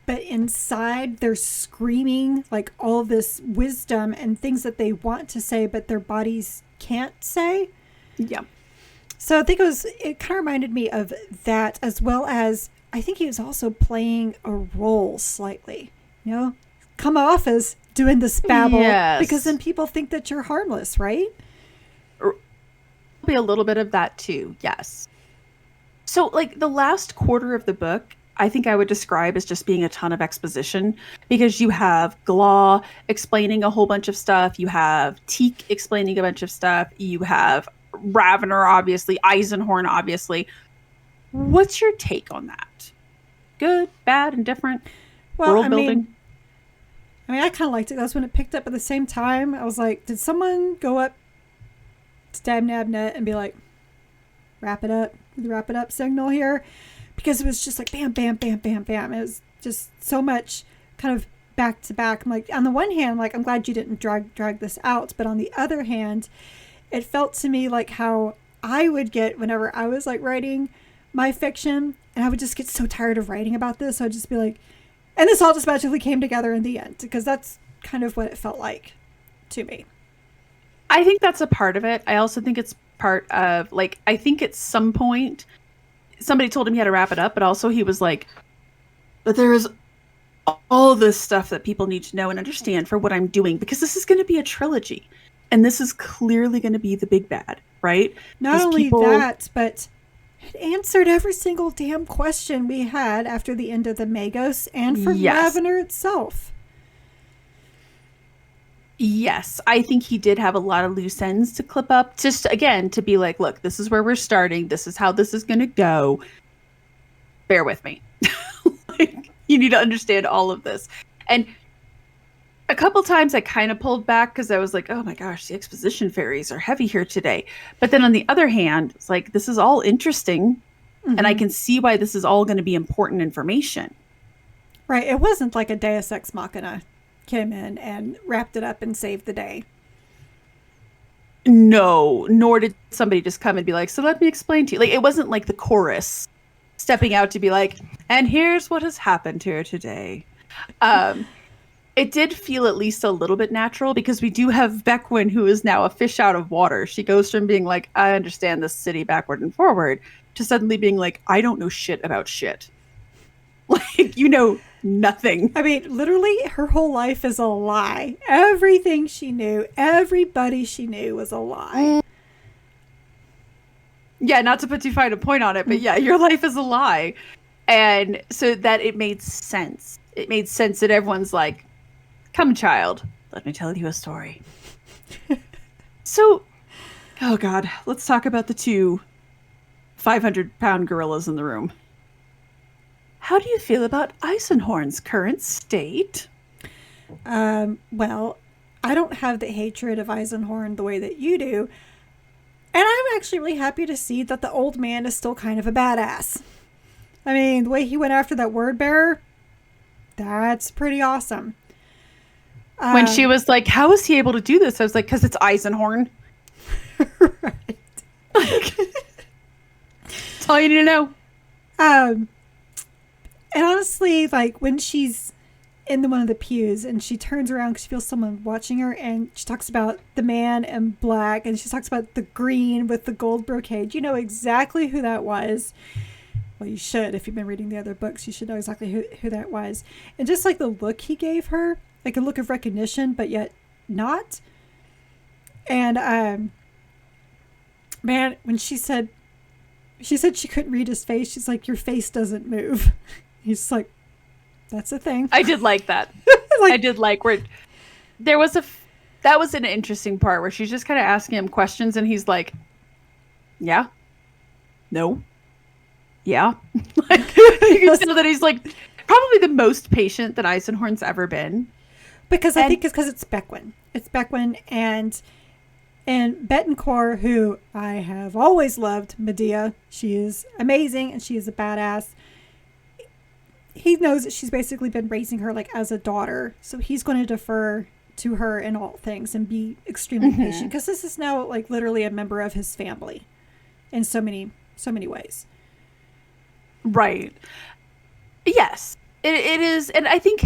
[SPEAKER 2] but inside they're screaming like all this wisdom and things that they want to say, but their bodies can't say.
[SPEAKER 1] Yeah.
[SPEAKER 2] So I think it kind of reminded me of that, as well as I think he was also playing a role slightly, come off as doing this babble, because then people think that you're harmless, right?
[SPEAKER 1] Be a little bit of that too. Yes. So, like, the last quarter of the book, I think I would describe as just being a ton of exposition, because you have Glaw explaining a whole bunch of stuff. You have Teak explaining a bunch of stuff. You have Ravener, obviously. Eisenhorn, obviously. What's your take on that? Good, bad, indifferent?
[SPEAKER 2] Well,
[SPEAKER 1] world building?
[SPEAKER 2] I kind of liked it. That's when it picked up at the same time. I was like, did someone go up to Dan Abnett and be like, wrap it up signal here? Because it was just like bam, bam, bam, bam, bam. It was just so much kind of back to back. I'm like, on the one hand, like, I'm glad you didn't drag this out, but on the other hand, it felt to me like how I would get whenever I was like writing my fiction, and I would just get so tired of writing about this. So I'd just be like, and this all just magically came together in the end, because that's kind of what it felt like to me.
[SPEAKER 1] I think that's a part of it. I also think it's part of, like, I think at some point somebody told him he had to wrap it up, but also he was like, but there is all this stuff that people need to know and understand for what I'm doing, because this is going to be a trilogy and this is clearly going to be the big bad, right?
[SPEAKER 2] Not only that, but it answered every single damn question we had after the end of the Magos and for Ravener itself.
[SPEAKER 1] Yes, I think he did have a lot of loose ends to clip up, just again to be like, look, this is where we're starting. This is how this is going to go. Bear with me. Like, you need to understand all of this. And a couple times I kind of pulled back because I was like, oh my gosh, the exposition fairies are heavy here today. But then on the other hand, it's like, this is all interesting. Mm-hmm. And I can see why this is all going to be important information.
[SPEAKER 2] Right. It wasn't like a Deus Ex Machina came in and wrapped it up and saved the day.
[SPEAKER 1] No, nor did somebody just come and be like, so let me explain to you. Like, it wasn't like the chorus stepping out to be like, and here's what has happened here today. It did feel at least a little bit natural, because we do have Beckwin, who is now a fish out of water. She goes from being like, I understand this city backward and forward, to suddenly being like, I don't know shit about shit. Like, nothing.
[SPEAKER 2] I mean, literally, her whole life is a lie. Everything she knew, everybody she knew was a lie.
[SPEAKER 1] Yeah, not to put too fine a point on it, but yeah, your life is a lie. And so that it made sense. It made sense that everyone's like, come, child, let me tell you a story. So, oh God, let's talk about the two 500-pound gorillas in the room. How do you feel about Eisenhorn's current state?
[SPEAKER 2] Well, I don't have the hatred of Eisenhorn the way that you do. And I'm actually really happy to see that the old man is still kind of a badass. I mean, the way he went after that word bearer, That's pretty awesome.
[SPEAKER 1] When she was like, how is he able to do this? I was like, because it's Eisenhorn.
[SPEAKER 2] Right.
[SPEAKER 1] That's all you need to know.
[SPEAKER 2] And honestly, like when she's in one of the pews and she turns around because she feels someone watching her, and she talks about the man in black, and she talks about the green with the gold brocade. You know exactly who that was. Well, you should. If you've been reading the other books, you should know exactly who that was. And just like the look he gave her, like a look of recognition, but yet not. And man, when she said she couldn't read his face, she's like, your face doesn't move. He's like, that's a thing.
[SPEAKER 1] I did like that.
[SPEAKER 2] Like,
[SPEAKER 1] I did like where there was that was an interesting part where she's just kind of asking him questions, and he's like, yeah, no, yeah. Like, you can tell that he's like probably the most patient that Eisenhorn's ever been.
[SPEAKER 2] Because I think it's because it's Beckwin. It's Beckwin and Betancourt, who I have always loved. Medea, she is amazing and she is a badass. He knows that she's basically been raising her like as a daughter, so he's going to defer to her in all things and be extremely patient, because this is now like literally a member of his family in so many ways.
[SPEAKER 1] Right. Yes, it is, and I think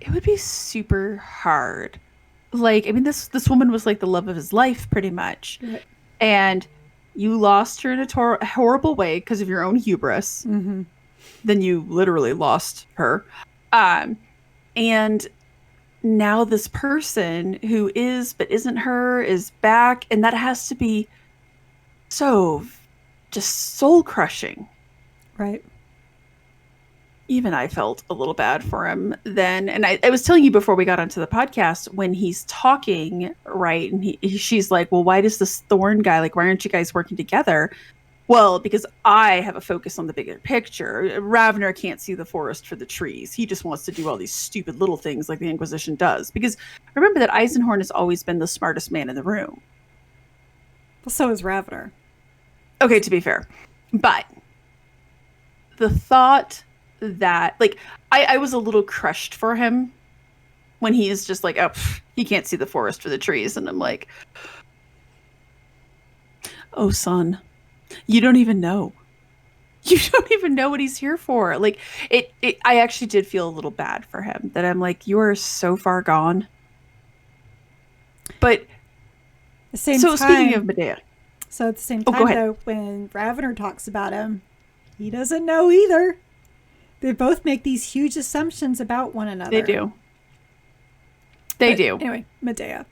[SPEAKER 1] it would be super hard. Like, I mean, this woman was like the love of his life, pretty much,
[SPEAKER 2] Right.
[SPEAKER 1] and you lost her in a horrible way because of your own hubris.
[SPEAKER 2] Mm-hmm.
[SPEAKER 1] Then you literally lost her. And now this person who is but isn't her is back, and that has to be so just soul crushing.
[SPEAKER 2] Right.
[SPEAKER 1] Even I felt a little bad for him then. And I was telling you before we got onto the podcast, when he's talking, right, and she's like, well, why does this Thorn guy, like, why aren't you guys working together? Well, because I have a focus on the bigger picture. Ravner can't see the forest for the trees. He just wants to do all these stupid little things like the Inquisition does. Because remember that Eisenhorn has always been the smartest man in the room.
[SPEAKER 2] Well, so is Ravner.
[SPEAKER 1] Okay, to be fair. But the thought that, like, I was a little crushed for him when he is just like, oh, he can't see the forest for the trees. And I'm like, oh, son. You don't even know. You don't even know what he's here for. Like, I actually did feel a little bad for him, that I'm like, you are so far gone. But speaking of Medea.
[SPEAKER 2] So at the same time, though, when Ravner talks about him, he doesn't know either. They both make these huge assumptions about one another.
[SPEAKER 1] They do. They do.
[SPEAKER 2] Anyway, Medea.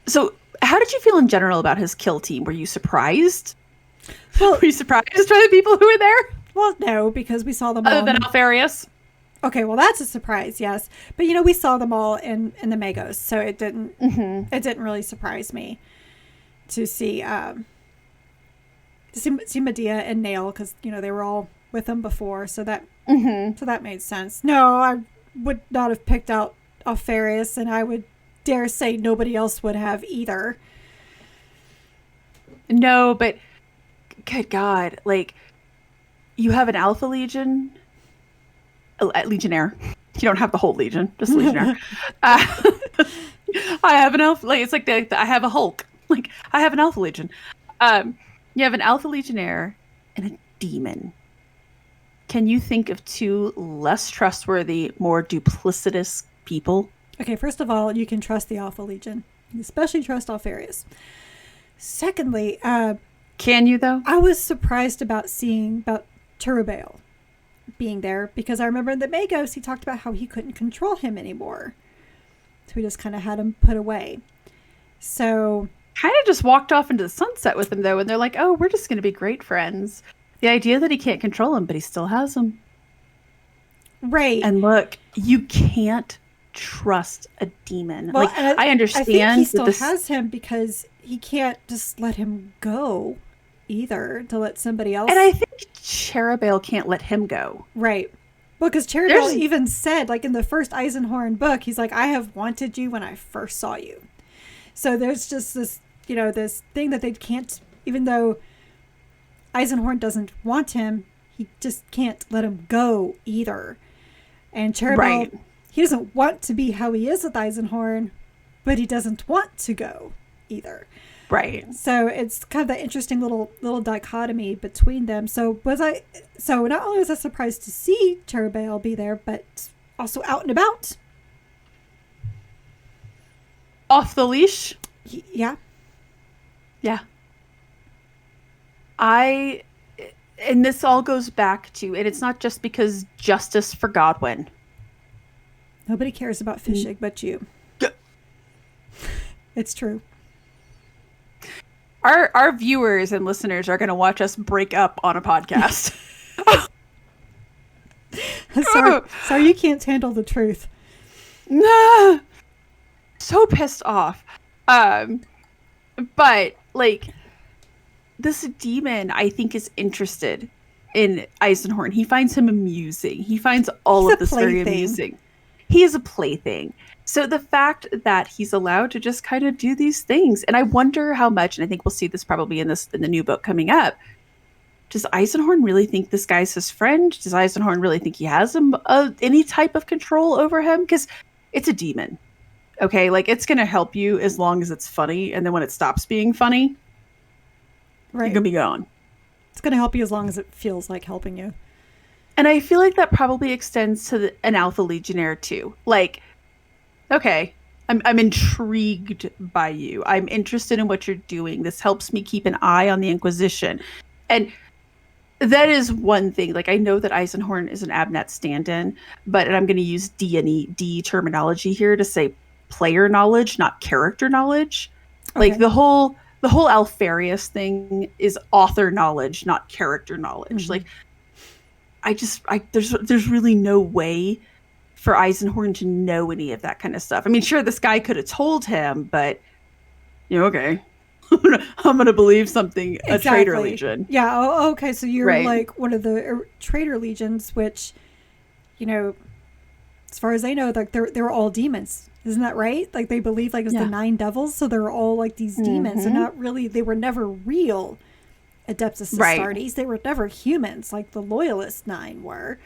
[SPEAKER 1] So how did you feel in general about his kill team? Were you surprised?
[SPEAKER 2] Well,
[SPEAKER 1] were you surprised by the people who were there?
[SPEAKER 2] Well, no, because we saw them all.
[SPEAKER 1] Other than Alfarius?
[SPEAKER 2] Okay, well, that's a surprise, yes. But, we saw them all in the Magos, so it didn't really surprise me to see Medea and Nail, because, they were all with them before, so that made sense. No, I would not have picked out Alfarius, and I would dare say nobody else would have either.
[SPEAKER 1] No, but good God, like, you have an Alpha Legion, Legionnaire. You don't have the whole Legion, just Legionnaire. I have an Alpha, like, it's like I have a Hulk. Like, I have an Alpha Legion. You have an Alpha Legionnaire and a demon. Can you think of two less trustworthy, more duplicitous people?
[SPEAKER 2] Okay, first of all, you can trust the Alpha Legion. You especially trust Alfarius. Secondly,
[SPEAKER 1] can you, though?
[SPEAKER 2] I was surprised about Turubale being there, because I remember in the Magos he talked about how he couldn't control him anymore. So he just kind of had him put away. So
[SPEAKER 1] kind of just walked off into the sunset with him, though, and they're like, oh, we're just going to be great friends. The idea that he can't control him, but he still has him.
[SPEAKER 2] Right.
[SPEAKER 1] And look, you can't trust a demon.
[SPEAKER 2] Well,
[SPEAKER 1] like, I understand.
[SPEAKER 2] I think he still has him because he can't just let him go either, to let somebody else.
[SPEAKER 1] And I think Cherubale can't let him go.
[SPEAKER 2] Right. Well, because Cherubale even said, like in the first Eisenhorn book, he's like, I have wanted you when I first saw you. So there's just this, this thing that they can't, even though Eisenhorn doesn't want him, he just can't let him go either. And Cherubel,
[SPEAKER 1] Right.
[SPEAKER 2] he doesn't want to be how he is with Eisenhorn, but he doesn't want to go either.
[SPEAKER 1] Right.
[SPEAKER 2] So it's kind of that interesting little dichotomy between them. So not only was I surprised to see Cherubel be there, but also out and about.
[SPEAKER 1] Off the leash?
[SPEAKER 2] Yeah.
[SPEAKER 1] Yeah. And this all goes back to, and it's not just because justice for Godwin.
[SPEAKER 2] Nobody cares about fishing but you. It's true.
[SPEAKER 1] Our viewers and listeners are going to watch us break up on a podcast.
[SPEAKER 2] Sorry, you can't handle the truth.
[SPEAKER 1] So pissed off. But like, this demon, I think, is interested in Eisenhorn. He finds him amusing. He finds all of this very amusing. He is a plaything. So the fact that he's allowed to just kind of do these things, and I wonder how much, and I think we'll see this probably in the new book coming up. Does Eisenhorn really think this guy's his friend? Does Eisenhorn really think he has any type of control over him? Because it's a demon. Okay, like, it's going to help you as long as it's funny, and then when it stops being funny,
[SPEAKER 2] right,
[SPEAKER 1] you're going to be gone.
[SPEAKER 2] It's going to help you as long as it feels like helping you.
[SPEAKER 1] And I feel like that probably extends to an Alpha Legionnaire too. Like, okay, I'm intrigued by you. I'm interested in what you're doing. This helps me keep an eye on the Inquisition. And that is one thing. Like, I know that Eisenhorn is an Abnett stand-in, but I'm going to use D terminology here to say player knowledge, not character knowledge. Okay. Like, the whole Alfarius thing is author knowledge, not character knowledge. Mm-hmm. Like, there's really no way for Eisenhorn to know any of that kind of stuff. I mean, sure, this guy could have told him, but, okay. I'm gonna believe something. Exactly. A traitor legion.
[SPEAKER 2] Yeah. Oh, okay. So you're right. Like one of the traitor legions, which, as far as I know, like they're all demons. Isn't that right? Like, they believe like it's the 9 devils, so they're all like these demons. They're not really. They were never real Adeptus Astartes. Right. They were never humans like the Loyalist 9 were.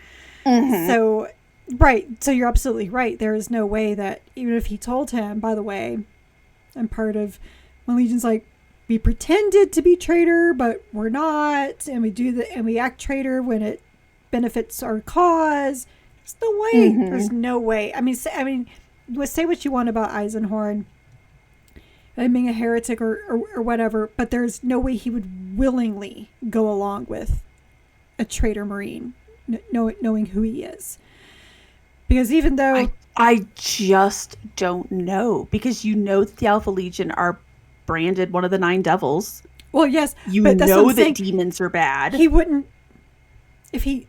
[SPEAKER 2] Mm-hmm. So, right. So you're absolutely right. There is no way that, even if he told him, by the way, I'm part of my legion's, like, we pretended to be traitor, but we're not, and we act traitor when it benefits our cause. There's no way. Mm-hmm. There's no way. I mean, say what you want about Eisenhorn and being a heretic or whatever, but there's no way he would willingly go along with a traitor Marine, knowing who he is. Because even though
[SPEAKER 1] I just don't know, because the Alpha Legion are branded one of the 9 devils.
[SPEAKER 2] Well, yes,
[SPEAKER 1] but know that demons are bad.
[SPEAKER 2] He wouldn't, if he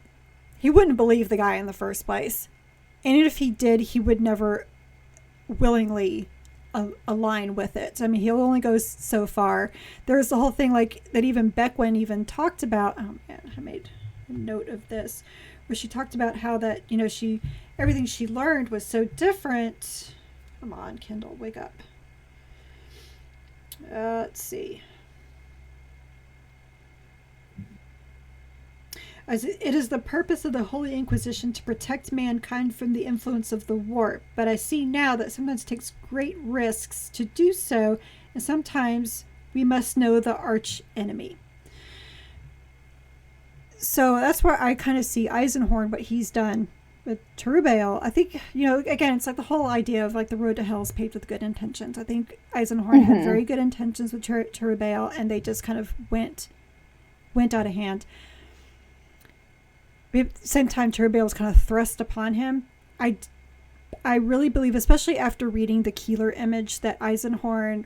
[SPEAKER 2] wouldn't believe the guy in the first place, and if he did, he would never willingly align with it. I mean, he'll only go so far. There's the whole thing, like, that even Beckwin even talked about. Oh man, I made a note of this, where she talked about how that everything she learned was so different. Come on, Kindle, wake up. Let's see. As it is the purpose of the Holy Inquisition to protect mankind from the influence of the warp, but I see now that sometimes it takes great risks to do so, and sometimes we must know the arch enemy. So that's where I kind of see Eisenhorn, what he's done with Cherubel. I think, again, it's like the whole idea of, like, the road to hell is paved with good intentions. I think Eisenhorn had very good intentions with Cherubel, and they just kind of went out of hand. But at the same time, Cherubel was kind of thrust upon him. I really believe, especially after reading the Keeler image, that Eisenhorn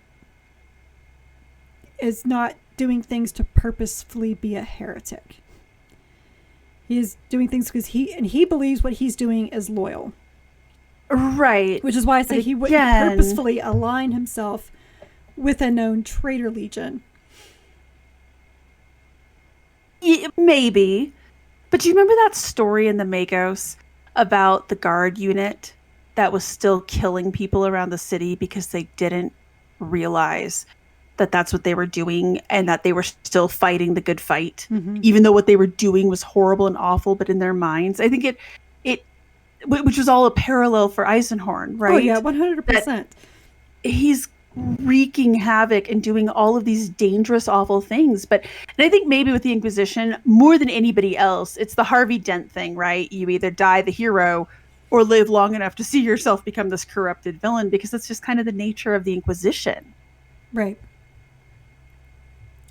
[SPEAKER 2] is not doing things to purposefully be a heretic. He is doing things because he believes what he's doing is loyal.
[SPEAKER 1] Right.
[SPEAKER 2] Which is why I say he wouldn't purposefully align himself with a known traitor legion.
[SPEAKER 1] Yeah, maybe. But do you remember that story in the Magos about the guard unit that was still killing people around the city because they didn't realize that that's what they were doing, and that they were still fighting the good fight, even though what they were doing was horrible and awful, but in their minds, I think which was all a parallel for Eisenhorn, right?
[SPEAKER 2] Oh yeah, 100%.
[SPEAKER 1] He's wreaking havoc and doing all of these dangerous, awful things. And I think maybe with the Inquisition, more than anybody else, it's the Harvey Dent thing, right? You either die the hero or live long enough to see yourself become this corrupted villain, because that's just kind of the nature of the Inquisition.
[SPEAKER 2] Right.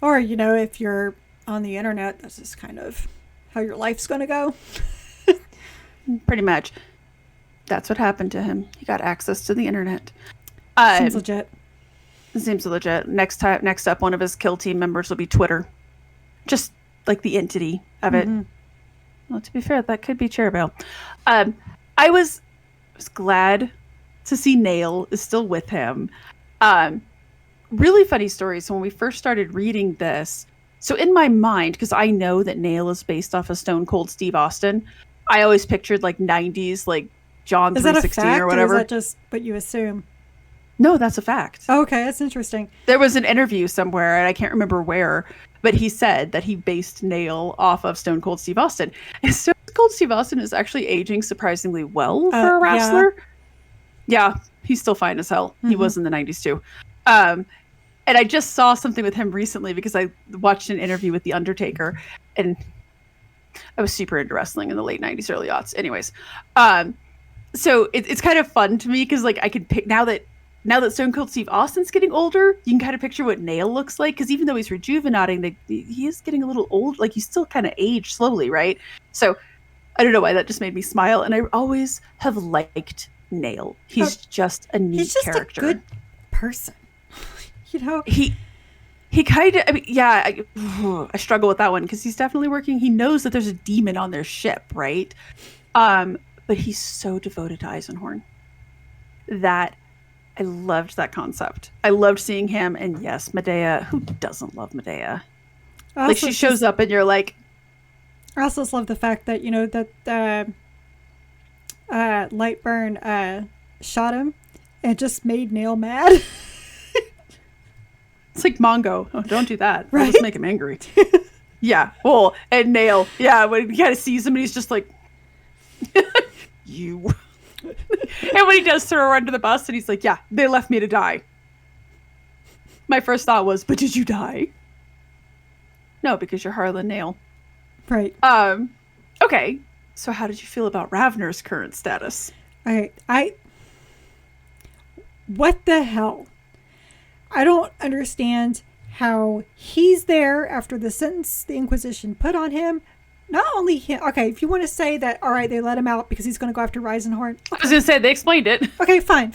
[SPEAKER 2] Or, if you're on the internet, that's just kind of how your life's going to go.
[SPEAKER 1] Pretty much. That's what happened to him. He got access to the internet.
[SPEAKER 2] Seems legit.
[SPEAKER 1] Seems legit. Next up, one of his kill team members will be Twitter. Just like the entity of it. Well, to be fair, that could be Cherubale. I was glad to see Nail is still with him. Really funny story. So when we first started reading this, so in my mind, because I know that Nail is based off of Stone Cold Steve Austin, I always pictured like 90s, like John 316 or whatever.
[SPEAKER 2] Or is that just what you assume?
[SPEAKER 1] No, that's a fact.
[SPEAKER 2] Oh, okay, that's interesting.
[SPEAKER 1] There was an interview somewhere, and I can't remember where, but he said that he based Nail off of Stone Cold Steve Austin. And Stone Cold Steve Austin is actually aging surprisingly well for a wrestler. Yeah, he's still fine as hell. He was in the 90s too. And I just saw something with him recently because I watched an interview with The Undertaker, and I was super into wrestling in the late 90s, early aughts. Anyways, so it's kind of fun to me because like I could pick now that Stone Cold Steve Austin's getting older, you can kind of picture what Nail looks like, because even though he's rejuvenating, he is getting a little old. Like, he's still kind of aged slowly, right? So I don't know why that just made me smile, and I always have liked Nail. He's just a neat
[SPEAKER 2] he's just
[SPEAKER 1] character.
[SPEAKER 2] A good person.
[SPEAKER 1] He kind of, I mean, yeah, I struggle with that one because he's definitely working. He knows that there's a demon on their ship, right? But he's so devoted to Eisenhorn that I loved that concept. I loved seeing him, and yes, Medea. Who doesn't love Medea? Like, she shows up, and you're like.
[SPEAKER 2] I also just love the fact that that Lightburn shot him, and just made Nail mad.
[SPEAKER 1] It's like Mongo. Oh, don't do that.
[SPEAKER 2] Right?
[SPEAKER 1] I'll just make him angry. Yeah. Well, and Nail. Yeah, when he kind of sees him, and he's just like, you. And when he does throw her under the bus, and he's like, yeah, they left me to die. My first thought was, but did you die? No, because you're Harlan Nail.
[SPEAKER 2] Right.
[SPEAKER 1] Okay. So how did you feel about Ravner's current status?
[SPEAKER 2] What the hell? I don't understand how he's there after the sentence the Inquisition put on him. Not only him. Okay, if you want to say that, all right, they let him out because he's going to go after Eisenhorn. Okay.
[SPEAKER 1] I was going to say, they explained it.
[SPEAKER 2] Okay, fine.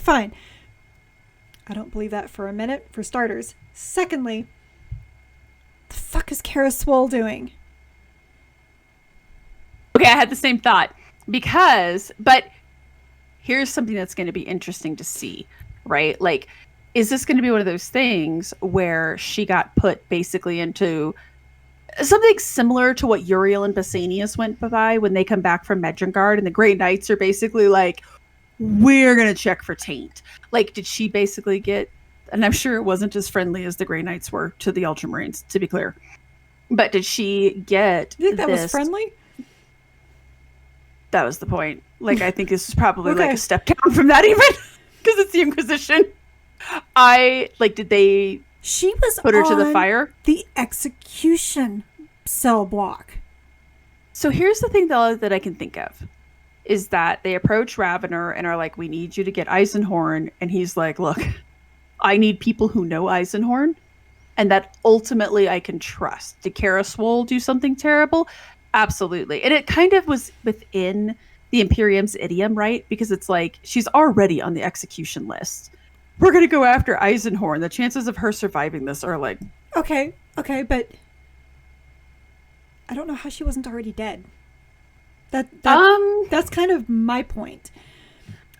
[SPEAKER 2] I don't believe that for a minute, for starters. Secondly, the fuck is Kara Swole doing?
[SPEAKER 1] Okay, I had the same thought. But here's something that's going to be interesting to see, right? Like, is this going to be one of those things where she got put basically into something similar to what Uriel and Basanius went by when they come back from Medjugorje, and the Grey Knights are basically like, we're going to check for taint. Like, did she basically get, and I'm sure it wasn't as friendly as the Grey Knights were to the Ultramarines, to be clear, but did she get
[SPEAKER 2] You think that was friendly?
[SPEAKER 1] That was the point. Like, I think this is probably like a step down from that even, because it's the Inquisition. Did they
[SPEAKER 2] She was
[SPEAKER 1] put her to the fire?
[SPEAKER 2] The execution cell block.
[SPEAKER 1] So here's the thing that I can think of, is that they approach Ravener and are like, we need you to get Eisenhorn. And he's like, look, I need people who know Eisenhorn, and that ultimately I can trust. Did Kara Swole do something terrible? Absolutely. And it kind of was within the Imperium's idiom, right? Because it's like, she's already on the execution list. We're going to go after Eisenhorn. The chances of her surviving this are like...
[SPEAKER 2] Okay, but I don't know how she wasn't already dead. That's kind of my point.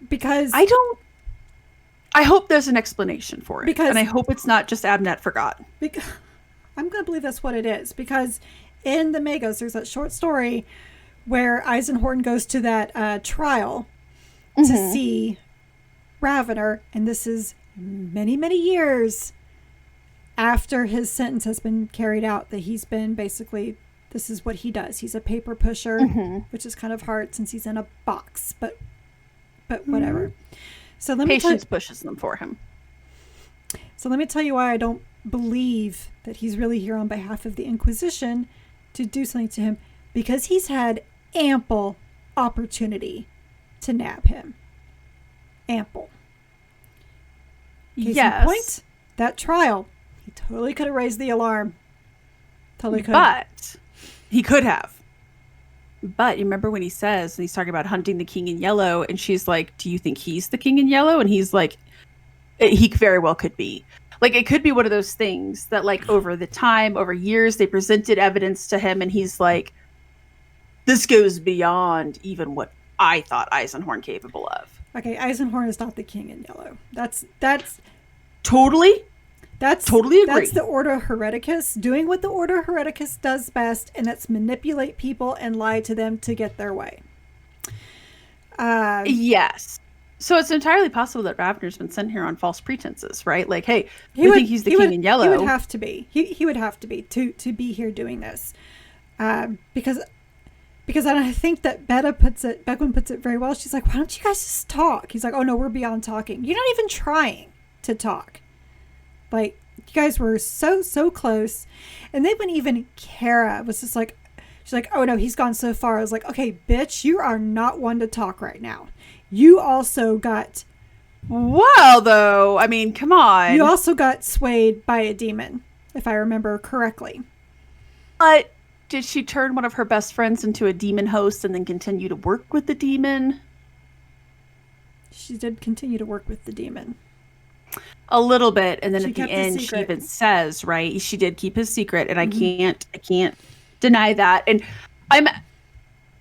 [SPEAKER 2] Because...
[SPEAKER 1] I hope there's an explanation for it. And I hope it's not just Abnett forgot.
[SPEAKER 2] I'm going to believe that's what it is. Because in the Magos, there's that short story where Eisenhorn goes to that trial to see Ravener, and this is many, many years after his sentence has been carried out, that he's been basically This is what he does. He's a paper pusher, which is kind of hard since he's in a box, but whatever. So let me
[SPEAKER 1] Patience pushes them for him.
[SPEAKER 2] So let me tell you why I don't believe that he's really here on behalf of the Inquisition to do something to him, because he's had ample opportunity to nab him. Ample. Case in point, that trial, he totally could have raised the alarm. Totally could.
[SPEAKER 1] But he could have. But you remember when he says, and he's talking about hunting the king in yellow, and she's like, do you think he's the king in yellow? And he's like, he very well could be. Like, it could be one of those things that, like, over years, they presented evidence to him, and he's like, this goes beyond even what I thought Eisenhorn capable of.
[SPEAKER 2] Okay, Eisenhorn is not the king in yellow. That's
[SPEAKER 1] totally agree.
[SPEAKER 2] That's the Order Hereticus doing what the Order Hereticus does best, and that's manipulate people and lie to them to get their way.
[SPEAKER 1] Yes. So it's entirely possible that Ravner's been sent here on false pretenses, right? Like, hey, we think he's the king in yellow.
[SPEAKER 2] He would have to be. He would have to be to be here doing this, because I think that Beckwin puts it very well. She's like, why don't you guys just talk? He's like, oh no, we're beyond talking. You're not even trying to talk. Like, you guys were so close. And then when even Kara was just like, she's like, oh no, he's gone so far. I was like, okay, bitch, you are not one to talk right now. You also got...
[SPEAKER 1] Well, though, I mean, come on.
[SPEAKER 2] You also got swayed by a demon, if I remember correctly.
[SPEAKER 1] But did she turn one of her best friends into a demon host and then continue to work with the demon?
[SPEAKER 2] She did continue to work with the demon.
[SPEAKER 1] A little bit, and then
[SPEAKER 2] She
[SPEAKER 1] at the
[SPEAKER 2] kept his
[SPEAKER 1] end, she
[SPEAKER 2] secret.
[SPEAKER 1] even says, right, she did keep his secret, and I can't deny that. And I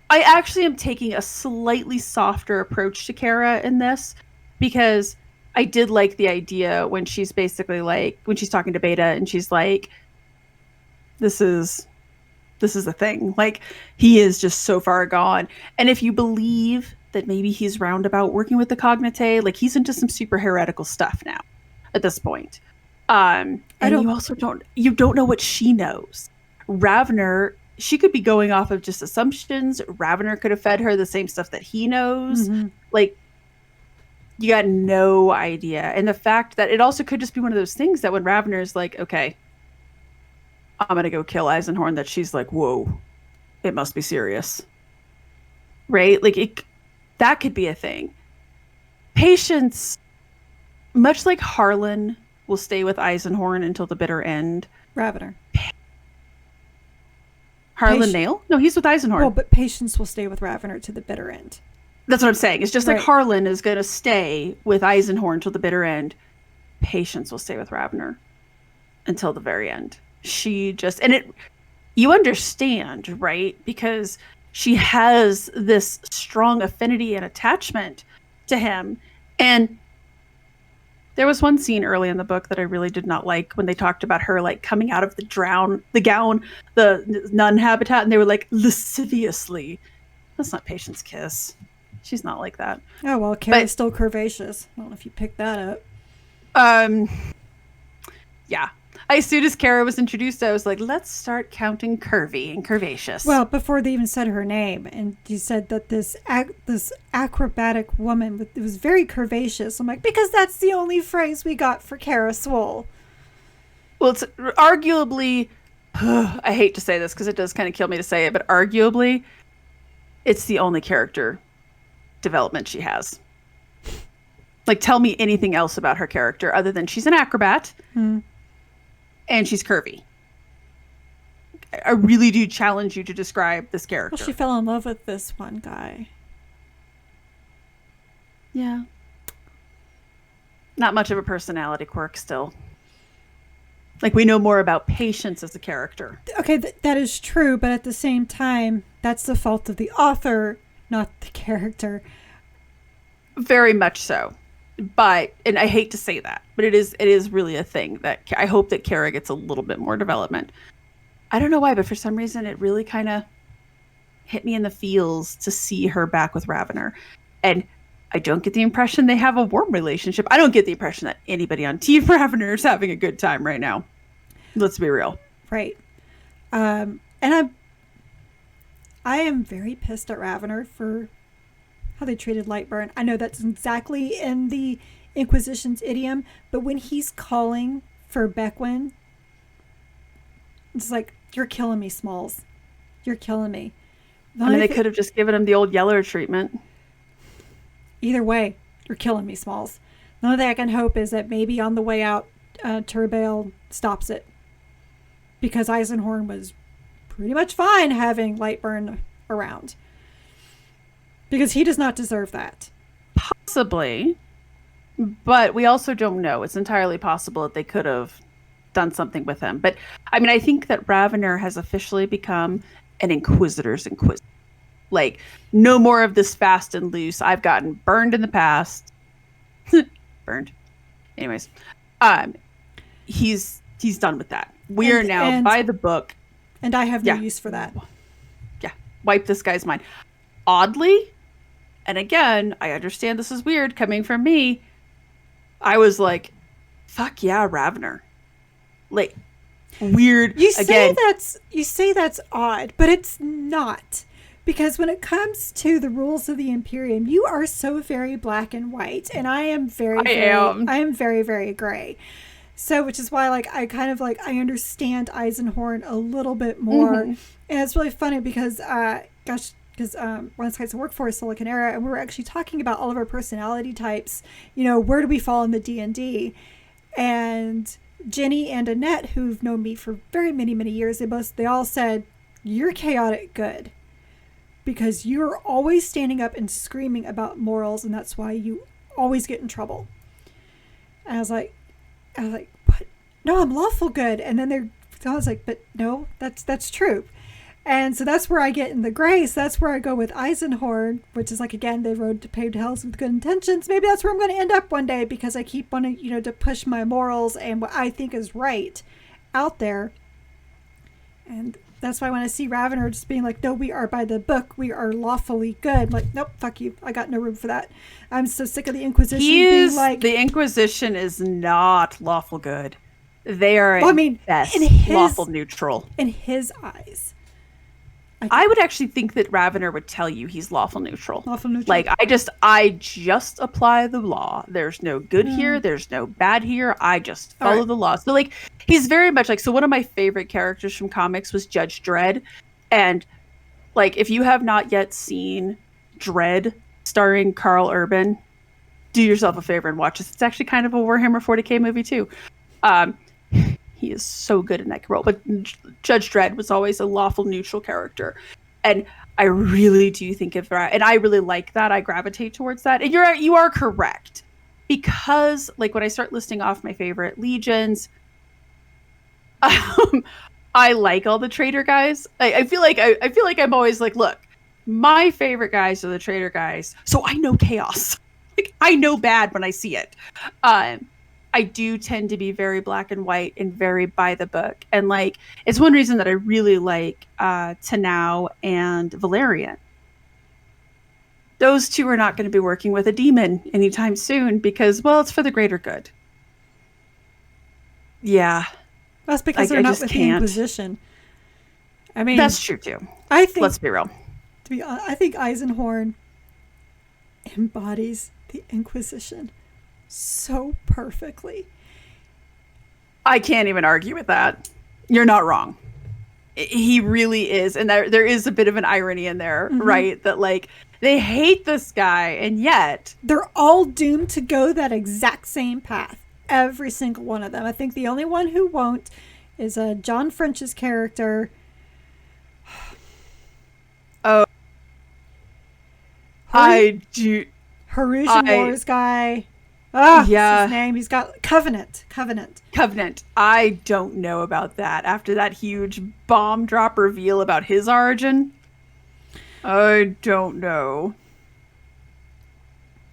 [SPEAKER 1] actually am taking a slightly softer approach to Kara in this, because I did like the idea when she's basically like, when she's talking to Beta, and she's like, this is a thing. Like, he is just so far gone. And if you believe that maybe he's roundabout working with the Cognite, like, he's into some super heretical stuff now at this point. And you also don't know what she knows. Ravner, she could be going off of just assumptions. Ravner could have fed her the same stuff that he knows. Like, you got no idea. And the fact that it also could just be one of those things that when Ravner's like, okay, I'm going to go kill Eisenhorn, that she's like, whoa, it must be serious. Right? Like, that could be a thing. Patience, much like Harlan, will stay with Eisenhorn until the bitter end.
[SPEAKER 2] Ravner.
[SPEAKER 1] Harlan Nail? No, he's with Eisenhorn.
[SPEAKER 2] Well, but Patience will stay with Ravner to the bitter end.
[SPEAKER 1] That's what I'm saying. It's just
[SPEAKER 2] Right.
[SPEAKER 1] like Harlan is going to stay with Eisenhorn till the bitter end. Patience will stay with Ravner until the very end. You understand, right? Because she has this strong affinity and attachment to him. And there was one scene early in the book that I really did not like, when they talked about her, like, coming out of the gown, the nun habitat, and they were like, lasciviously. That's not Patience kiss. She's not like that.
[SPEAKER 2] Oh, well, Keri's still curvaceous. I don't know if you picked that up.
[SPEAKER 1] Yeah. As soon as Kara was introduced, I was like, let's start counting curvy and curvaceous.
[SPEAKER 2] Well, before they even said her name, and you said that this acrobatic woman, it was very curvaceous. I'm like, because that's the only phrase we got for Kara Swole.
[SPEAKER 1] Well, it's arguably, I hate to say this because it does kind of kill me to say it, but arguably, it's the only character development she has. Like, tell me anything else about her character other than she's an acrobat. And she's curvy. I really do challenge you to describe this character.
[SPEAKER 2] Well, she fell in love with this one guy.
[SPEAKER 1] Yeah. Not much of a personality quirk still. Like, we know more about Patience as a character.
[SPEAKER 2] Okay, that is true, but at the same time, that's the fault of the author, not the character.
[SPEAKER 1] Very much so. But, and I hate to say that, but it is really a thing that I hope that Kara gets a little bit more development. I don't know why, but for some reason it really kind of hit me in the feels to see her back with Ravner. And I don't get the impression they have a warm relationship. I don't get the impression that anybody on Team Ravner is having a good time right now. Let's be real.
[SPEAKER 2] Right. And I am very pissed at Ravener for how they treated Lightburn. I know that's exactly in the Inquisition's idiom, but when he's calling for Beckwin, it's like, you're killing me, Smalls. You're killing me.
[SPEAKER 1] I mean, they could have just given him the old Yeller treatment.
[SPEAKER 2] Either way, you're killing me, Smalls. The only thing I can hope is that maybe on the way out, Turbail stops it. Because Eisenhorn was pretty much fine having Lightburn around. Because he does not deserve that.
[SPEAKER 1] Possibly. But we also don't know. It's entirely possible that they could have done something with him. But, I mean, I think that Ravener has officially become an Inquisitor's Inquisitor. Like, no more of this fast and loose. I've gotten burned in the past. Burned. Anyways. He's done with that. We are now by the book.
[SPEAKER 2] And I have no use for that.
[SPEAKER 1] Yeah. Wipe this guy's mind. Oddly, and again, I understand this is weird coming from me, I was like, fuck yeah, Ravener. Like, weird.
[SPEAKER 2] You say that's odd, but it's not. Because when it comes to the rules of the Imperium, you are so very black and white, and I am very, very gray. So, which is why, like, I understand Eisenhorn a little bit more. Mm-hmm. And it's really funny because, Once Kites of Workforce, Silicon Era, and we were actually talking about all of our personality types. You know, where do we fall in the D&D? And Jenny and Annette, who've known me for very many, many years, they all said, you're chaotic good. Because you're always standing up and screaming about morals, and that's why you always get in trouble. And I was like, what? No, I'm lawful good. And then I was like, but no, that's true. And so that's where I get in the gray. So that's where I go with Eisenhorn, which is like, again, the road to paved hells with good intentions. Maybe that's where I'm going to end up one day because I keep wanting, to push my morals and what I think is right out there. And that's why when I see Ravener just being like, no, we are by the book. We are lawfully good. I'm like, nope, fuck you. I got no room for that. I'm so sick of the Inquisition being like...
[SPEAKER 1] The Inquisition is not lawful good. They are best lawful neutral.
[SPEAKER 2] In his eyes.
[SPEAKER 1] I would actually think that Ravener would tell you he's lawful neutral.
[SPEAKER 2] Lawful neutral.
[SPEAKER 1] Like, I just apply the law. There's no good here. There's no bad here. I just follow the law. So, like, he's very much like, so one of my favorite characters from comics was Judge Dredd. And, like, if you have not yet seen Dredd starring Carl Urban, do yourself a favor and watch this. It's actually kind of a Warhammer 40k movie, too. He is so good in that role. But Judge Dredd was always a lawful neutral character. And I really do think of that. And I really like that. I gravitate towards that. And you are correct. Because, like, when I start listing off my favorite legions, I like all the traitor guys. I feel like I'm always like, look, my favorite guys are the traitor guys. So I know chaos. Like, I know bad when I see it. I do tend to be very black and white and very by the book. And, like, it's one reason that I really like Tanau and Valerian. Those two are not going to be working with a demon anytime soon because, well, it's for the greater good. Yeah.
[SPEAKER 2] That's because they're not with the Inquisition. I mean...
[SPEAKER 1] That's true, too. Let's be real.
[SPEAKER 2] To be honest, I think Eisenhorn embodies the Inquisition so perfectly.
[SPEAKER 1] I can't even argue with that. You're not wrong. He really is. And there is a bit of an irony in there, right? That, like, they hate this guy and yet...
[SPEAKER 2] They're all doomed to go that exact same path. Every single one of them. I think the only one who won't is John French's character.
[SPEAKER 1] Oh. I do...
[SPEAKER 2] Harusian Wars guy. Oh, yeah. What's his name? He's got Covenant.
[SPEAKER 1] I don't know about that. After that huge bomb drop reveal about his origin, I don't know.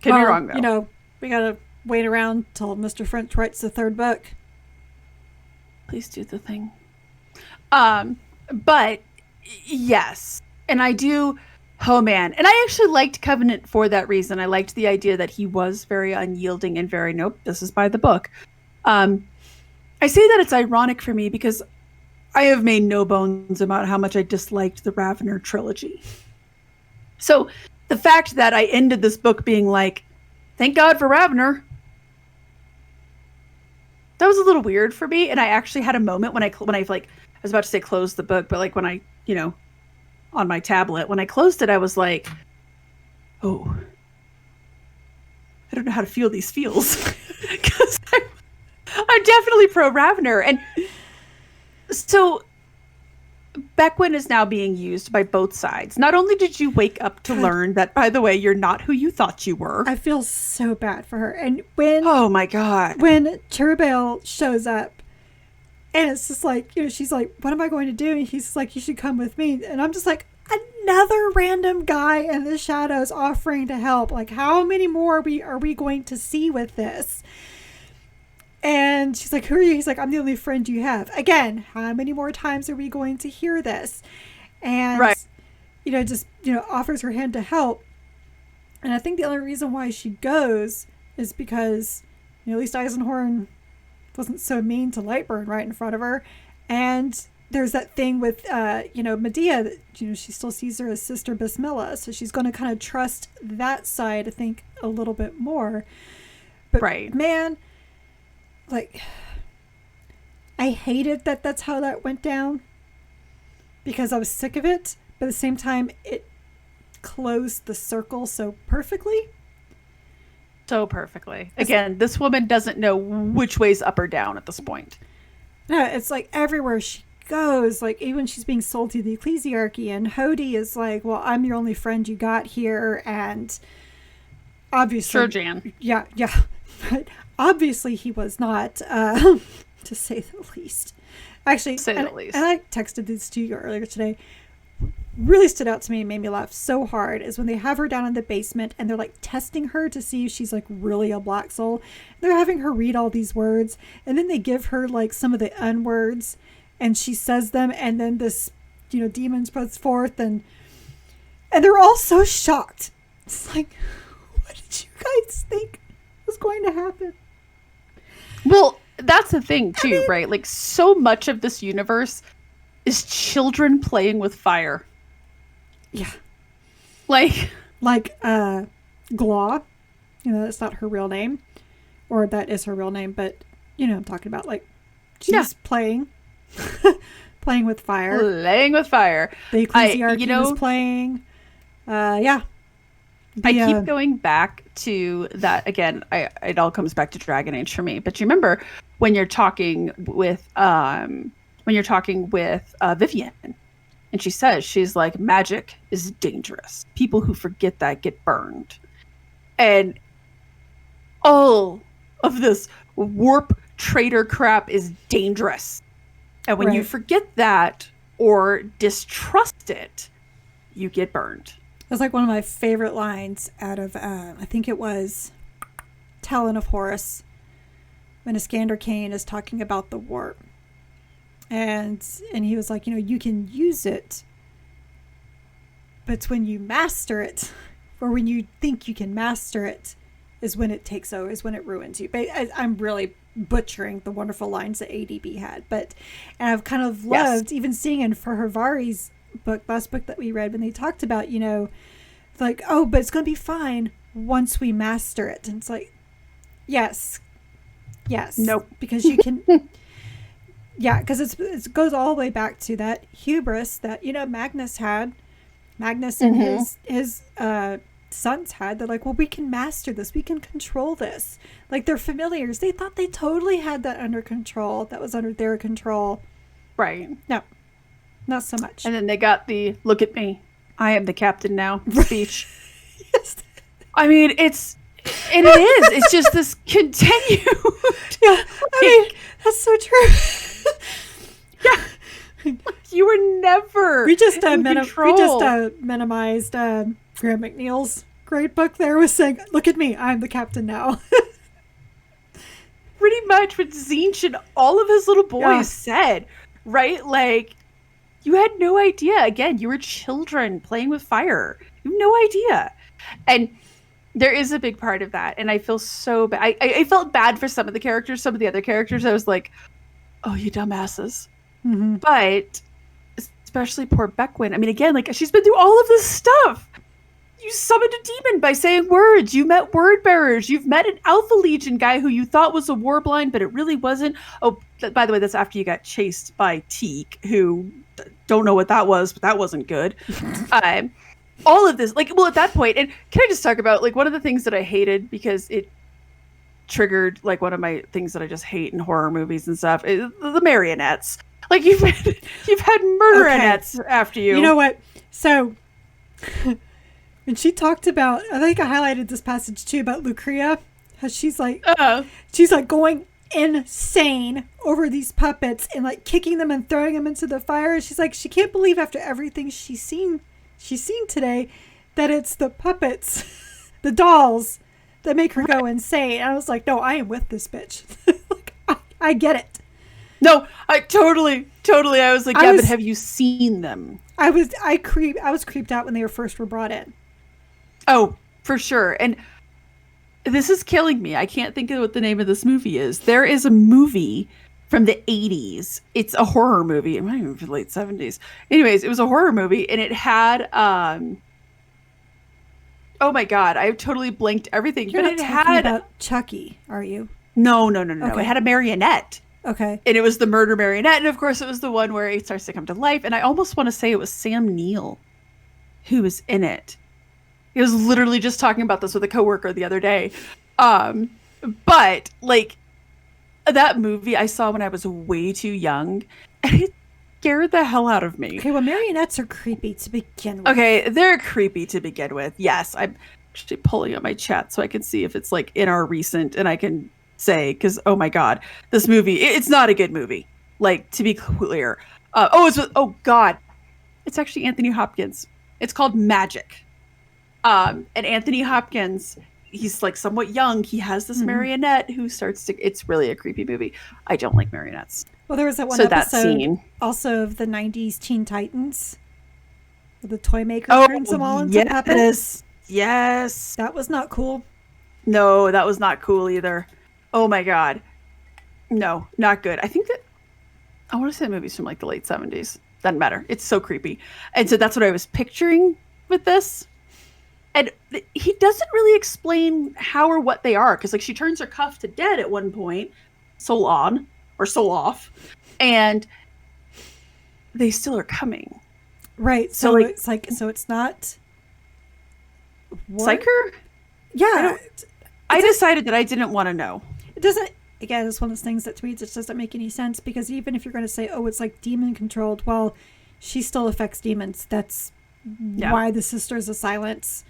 [SPEAKER 1] Could be wrong, though.
[SPEAKER 2] We gotta wait around till Mr. French writes the third book.
[SPEAKER 1] Please do the thing. But yes, and I do. Oh, man. And I actually liked Covenant for that reason. I liked the idea that he was very unyielding and very, nope, this is by the book. I say that it's ironic for me because I have made no bones about how much I disliked the Ravener trilogy. So the fact that I ended this book being like, thank God for Ravener, that was a little weird for me. And I actually had a moment when I like, I was about to say close the book, but like when I, on my tablet, when I closed it, I was like, oh, I don't know how to feel these feels. Because I'm definitely pro Ravener. And so Beckwin is now being used by both sides. Not only did you wake up to learn that, by the way, you're not who you thought you were.
[SPEAKER 2] I feel so bad for her. And when
[SPEAKER 1] oh my God,
[SPEAKER 2] when Turbale shows up, and it's just like, she's like, what am I going to do? And he's like, you should come with me. And I'm just like, another random guy in the shadows offering to help. Like, how many more are we going to see with this? And she's like, who are you? He's like, I'm the only friend you have. Again, how many more times are we going to hear this? And,
[SPEAKER 1] right.
[SPEAKER 2] just, offers her hand to help. And I think the only reason why she goes is because, at least Eisenhorn wasn't so mean to Lightburn right in front of her. And there's that thing with, Medea, that, she still sees her as Sister Bismillah. So she's going to kind of trust that side, I think, a little bit more. But,
[SPEAKER 1] right.
[SPEAKER 2] Man, like, I hated that that's how that went down because I was sick of it. But at the same time, it closed the circle so perfectly.
[SPEAKER 1] So perfectly. Again, this woman doesn't know which way's up or down at this point.
[SPEAKER 2] No, it's like everywhere she goes, like even she's being sold to the Ecclesiarchy, and Hody is like, well, I'm your only friend you got here, and obviously...
[SPEAKER 1] Sure, Jan.
[SPEAKER 2] Yeah. But obviously he was not, to say the least. Actually,
[SPEAKER 1] to say the least.
[SPEAKER 2] And I texted this to you earlier today. Really stood out to me and made me laugh so hard is when they have her down in the basement and they're like testing her to see if she's like really a black soul. They're having her read all these words, and then they give her like some of the unwords and she says them, and then this demon spreads forth, and they're all so shocked. It's like, what did you guys think was going to happen?
[SPEAKER 1] Well, that's the thing too, right? Like, so much of this universe is children playing with fire.
[SPEAKER 2] Yeah.
[SPEAKER 1] Like
[SPEAKER 2] Glaw, that's not her real name, or that is her real name, but I'm talking about, like, she's playing with fire.
[SPEAKER 1] Playing with fire.
[SPEAKER 2] The Ecclesiarchy was playing. I
[SPEAKER 1] keep going back to that again. It all comes back to Dragon Age for me. But you remember when you're talking with Vivian, and she's like, magic is dangerous. People who forget that get burned. And all of this warp traitor crap is dangerous. And when you forget that or distrust it, you get burned.
[SPEAKER 2] That's like one of my favorite lines out of, I think it was Talon of Horus, when Iskander Kane is talking about the warp. And he was like, you can use it, but it's when you master it, or when you think you can master it, is when it takes over, is when it ruins you. But I'm really butchering the wonderful lines that ADB had. And I've kind of loved even seeing in for Harvari's book, last book that we read, when they talked about, like, oh, but it's going to be fine once we master it. And it's like, yes.
[SPEAKER 1] Nope.
[SPEAKER 2] Because you can... Yeah, because it goes all the way back to that hubris that, Magnus had. Magnus and his sons had. They're like, well, we can master this. We can control this. Like, they're familiars. They thought they totally had that under control. That was under their control.
[SPEAKER 1] Right.
[SPEAKER 2] No, not so much.
[SPEAKER 1] And then they got the, look at me, I am the captain now speech.
[SPEAKER 2] Yes.
[SPEAKER 1] I mean, it is. It's just this continued.
[SPEAKER 2] Yeah, I mean, that's so true.
[SPEAKER 1] Yeah. You were never
[SPEAKER 2] we just minimized Graham McNeil's great book there was saying, look at me, I'm the captain now.
[SPEAKER 1] Pretty much what Zinch and all of his little boys said, right? Like, you had no idea. Again, you were children playing with fire. You have no idea. And there is a big part of that. And I feel so bad. I felt bad for some of the characters. Some of the other characters, I was like, oh, you dumbasses. But especially poor Beckwin. I mean, again, like she's been through all of this stuff. You summoned a demon by saying words. You met word bearers. You've met an Alpha Legion guy who you thought was a warblind, but it really wasn't. Oh, by the way, that's after you got chased by Teak, who don't know what that was, but that wasn't good. All of this, like, well, at that point, and can I just talk about, like, one of the things that I hated because it triggered, like, one of my things that I just hate in horror movies and stuff, is the marionettes. Like, you've had murderettes after you.
[SPEAKER 2] You know what? So... And she talked about, I think I highlighted this passage too about Lucrea, how she's like going insane over these puppets and like kicking them and throwing them into the fire. She's like, she can't believe after everything she's seen today that it's the puppets, the dolls that make her go insane. And I was like, no, I am with this bitch. Like, I get it.
[SPEAKER 1] No, I totally. I was like, but have you seen them?
[SPEAKER 2] I was creeped out when they were brought in.
[SPEAKER 1] Oh, for sure. And this is killing me. I can't think of what the name of this movie is. There is a movie from the 80s. It's a horror movie. It might even be the late 70s. Anyways, it was a horror movie, and it had oh my god, I totally blanked everything.
[SPEAKER 2] You're not talking about Chucky, are you?
[SPEAKER 1] No. Okay. It had a marionette.
[SPEAKER 2] Okay.
[SPEAKER 1] And it was the Murder Marionette, and of course it was the one where it starts to come to life. And I almost want to say it was Sam Neill who was in it. He was literally just talking about this with a coworker the other day. But like that movie I saw when I was way too young, and it scared the hell out of me.
[SPEAKER 2] Okay, well, marionettes are creepy to begin with.
[SPEAKER 1] Okay, they're creepy to begin with. Yes, I'm actually pulling up my chat so I can see if it's like in our recent, and I can say, because oh my god, this movie, it's not a good movie. Like, to be clear. Oh god, it's actually Anthony Hopkins. It's called Magic. And Anthony Hopkins, he's like somewhat young. He has this marionette who starts to. It's really a creepy movie. I don't like marionettes.
[SPEAKER 2] Well, there was that one episode also of the '90s Teen Titans, where the toy maker turns them all into puppets.
[SPEAKER 1] Yes,
[SPEAKER 2] that was not cool.
[SPEAKER 1] No, that was not cool either. Oh my god, no, not good. I think that I want to say the movie's from like the late '70s. Doesn't matter. It's so creepy, and so that's what I was picturing with this. And he doesn't really explain how or what they are, because like she turns her cuff to dead at one point, soul on or soul off, and they still are coming.
[SPEAKER 2] Right. So like, it's not
[SPEAKER 1] Psycher?
[SPEAKER 2] Yeah.
[SPEAKER 1] I decided that I didn't want to know.
[SPEAKER 2] It doesn't. Again, it's one of those things that to me just doesn't make any sense, because even if you're going to say, oh, it's like demon controlled, well, she still affects demons. That's why the Sisters of Silence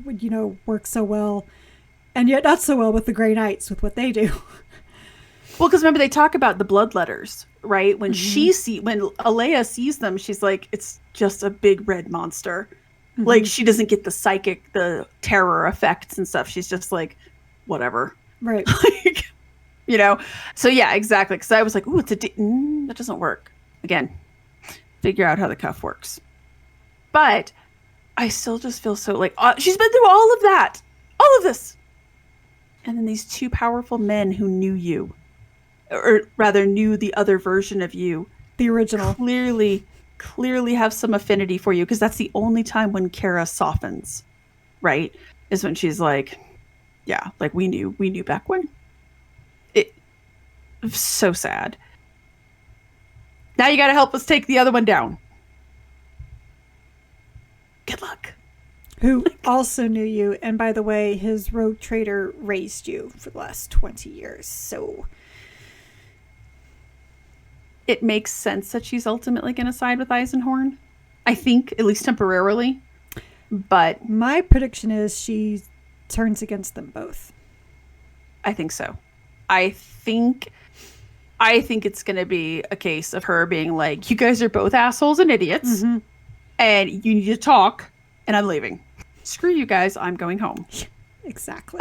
[SPEAKER 2] would, work so well, and yet not so well with the Grey Knights with what they do.
[SPEAKER 1] Well, because remember they talk about the bloodletters, right? When when Alea sees them, she's like, it's just a big red monster. Like, she doesn't get the terror effects and stuff. She's just like, whatever.
[SPEAKER 2] Right.
[SPEAKER 1] Like, so yeah, exactly. Because I was like, ooh, that doesn't work. Again, figure out how the cuff works. But I still just feel so like, she's been through all of that, all of this. And then these two powerful men who knew you, or rather knew the other version of you.
[SPEAKER 2] The original.
[SPEAKER 1] Clearly have some affinity for you, because that's the only time when Kara softens, right? Is when she's like, yeah, like we knew back when. It so sad. Now you got to help us take the other one down. Good luck.
[SPEAKER 2] Who also knew you, and by the way, his rogue trader raised you for the last 20 years, so
[SPEAKER 1] it makes sense that she's ultimately going to side with Eisenhorn. I think, at least temporarily. But
[SPEAKER 2] my prediction is she turns against them both.
[SPEAKER 1] I think so. I think it's going to be a case of her being like, you guys are both assholes and idiots, and you need to talk, and I'm leaving. Screw you guys, I'm going home.
[SPEAKER 2] Exactly.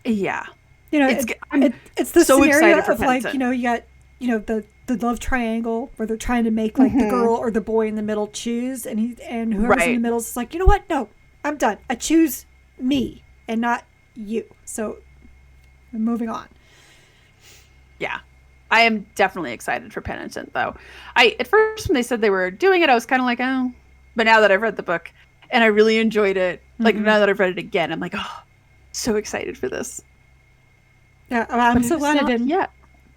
[SPEAKER 1] Yeah.
[SPEAKER 2] It's the
[SPEAKER 1] so
[SPEAKER 2] scenario
[SPEAKER 1] excited for
[SPEAKER 2] of like,
[SPEAKER 1] Penitent.
[SPEAKER 2] you got, the love triangle where they're trying to make like the girl or the boy in the middle choose, and whoever's in the middle is like, you know what? No, I'm done. I choose me and not you. So I'm moving on.
[SPEAKER 1] Yeah. I am definitely excited for Penitent, though. At first, when they said they were doing it, I was kind of like, oh. But now that I've read the book and I really enjoyed it, like now that I've read it again, I'm like, oh, so excited for this.
[SPEAKER 2] Yeah, I'm so glad I didn't.
[SPEAKER 1] Yeah.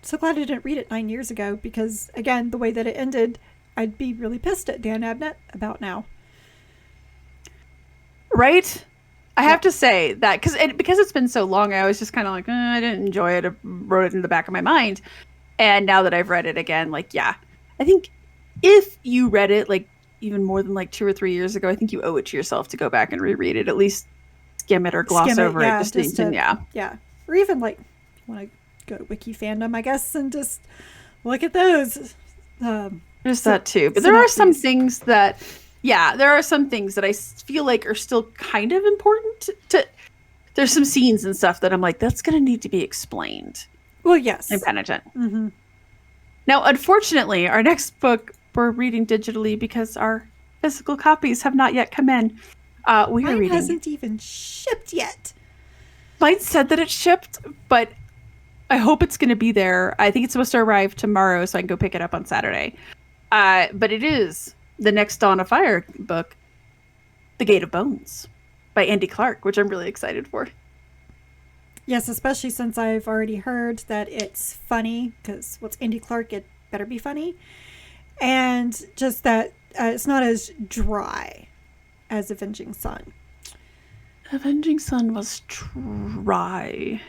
[SPEAKER 2] So glad I didn't read it 9 years ago because, again, the way that it ended, I'd be really pissed at Dan Abnett about now.
[SPEAKER 1] Right? I have to say that because it's been so long, I was just kind of like, I didn't enjoy it. I wrote it in the back of my mind. And now that I've read it again, like, yeah, I think if you read it like even more than like 2 or 3 years ago, I think you owe it to yourself to go back and reread it, at least skim it or gloss over it.
[SPEAKER 2] Yeah. Or even like, want to go to Wiki Fandom, I guess, and just look at those.
[SPEAKER 1] There's that too. But there are some things that, there are some things that I feel like are still kind of important there's some scenes and stuff that I'm like, that's going to need to be explained.
[SPEAKER 2] Well, yes.
[SPEAKER 1] In Penitent. Mm-hmm. Now, unfortunately, our next book we're reading digitally because our physical copies have not yet come in.
[SPEAKER 2] Mine hasn't even shipped yet.
[SPEAKER 1] Mine said that it shipped, but I hope it's going to be there. I think it's supposed to arrive tomorrow, so I can go pick it up on Saturday. But it is the next Dawn of Fire book, The Gate of Bones, by Andy Clark, which I'm really excited for.
[SPEAKER 2] Yes, especially since I've already heard that it's funny, because what's Andy Clark, it better be funny. And just that it's not as dry as Avenging Sun.
[SPEAKER 1] Avenging Sun was dry.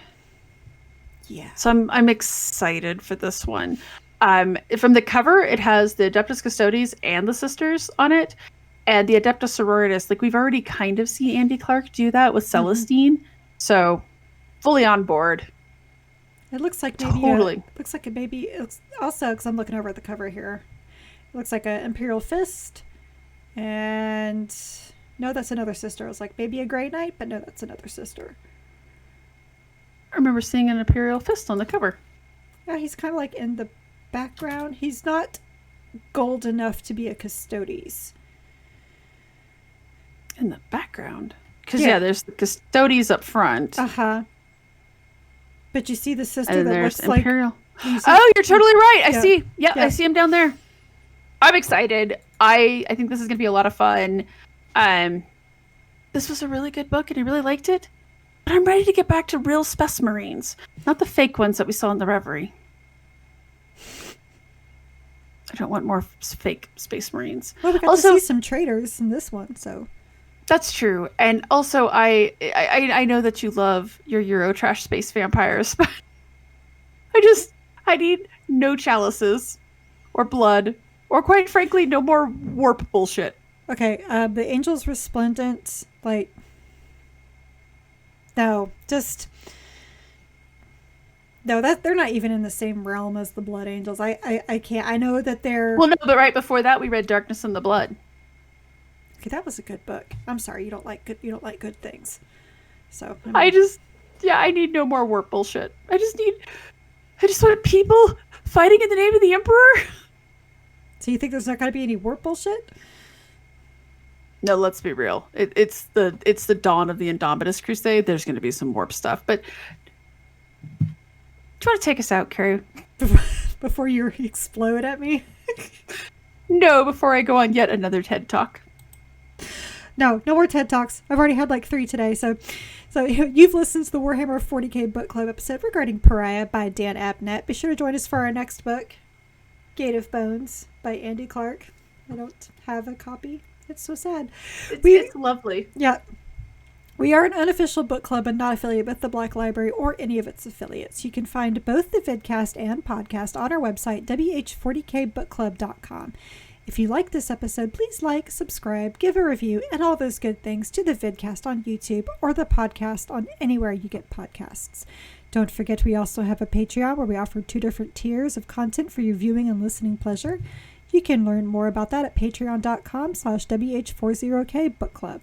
[SPEAKER 2] Yeah.
[SPEAKER 1] So I'm excited for this one. From the cover, it has the Adeptus Custodes and the sisters on it. And the Adeptus Sororitas, like we've already kind of seen Andy Clark do that with Celestine. So fully on board.
[SPEAKER 2] It looks like maybe
[SPEAKER 1] totally.
[SPEAKER 2] Looks like it maybe it's also, because I'm looking over at the cover here. It looks like an Imperial Fist. And no, that's another sister. I was like, maybe a Grey Knight, but no, that's another sister.
[SPEAKER 1] I remember seeing an Imperial Fist on the cover.
[SPEAKER 2] Yeah, he's kind of like in the background. He's not gold enough to be a Custodes.
[SPEAKER 1] In the background? Because, there's the Custodes up front.
[SPEAKER 2] Uh-huh. But you see the sister
[SPEAKER 1] and
[SPEAKER 2] that
[SPEAKER 1] there's
[SPEAKER 2] looks
[SPEAKER 1] Imperial.
[SPEAKER 2] like...
[SPEAKER 1] Oh, you're totally right. I see. Yeah, I see him down there. I'm excited. I think this is going to be a lot of fun. This was a really good book, and I really liked it. But I'm ready to get back to real Spec Marines, not the fake ones that we saw in the Reverie. I don't want more fake Space Marines.
[SPEAKER 2] Well, we got to see some traitors in this one, so...
[SPEAKER 1] That's true. And also, I know that you love your Eurotrash space vampires, but I need no chalices or blood or, quite frankly, no more warp bullshit.
[SPEAKER 2] Okay, the Angels Resplendent, like... No, they're not even in the same realm as the Blood Angels. I can't. I know that they're...
[SPEAKER 1] Well, no, but right before that, we read Darkness in the Blood.
[SPEAKER 2] Okay, that was a good book. I'm sorry, you don't like good things. So
[SPEAKER 1] I need no more warp bullshit. I just want people fighting in the name of the Emperor.
[SPEAKER 2] So you think there's not going to be any warp bullshit?
[SPEAKER 1] No, let's be real. It's the dawn of the Indomitus Crusade. There's going to be some warp stuff, but do you want to take us out, Keri?
[SPEAKER 2] Before you explode at me?
[SPEAKER 1] No, before I go on yet another TED Talk.
[SPEAKER 2] No more TED Talks. I've already had like 3 today. So you've listened to the Warhammer 40k book club episode regarding Pariah by Dan Abnett. Be sure to join us for our next book, Gate of Bones by Andy Clark. I don't have a copy. It's so sad.
[SPEAKER 1] It's lovely.
[SPEAKER 2] Yeah. We are an unofficial book club and not affiliated with the Black Library or any of its affiliates. You can find both the vidcast and podcast on our website, WH40kbookclub.com. If you like this episode, please like, subscribe, give a review, and all those good things to the vidcast on YouTube or the podcast on anywhere you get podcasts. Don't forget we also have a Patreon where we offer 2 different tiers of content for your viewing and listening pleasure. You can learn more about that at patreon.com/WH40k book club.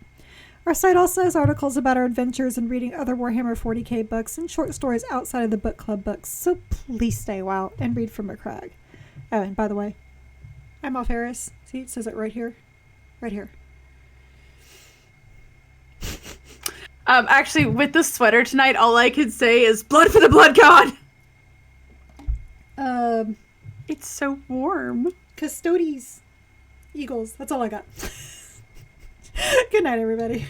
[SPEAKER 2] Our site also has articles about our adventures and reading other Warhammer 40k books and short stories outside of the book club books, so please stay a while and read from a crag. Oh, and by the way, I'm off Harris. See, it says it right here. Right here.
[SPEAKER 1] Actually, with this sweater tonight, all I can say is blood for the blood god! It's so warm.
[SPEAKER 2] Custodes. Eagles. That's all I got. Good night, everybody.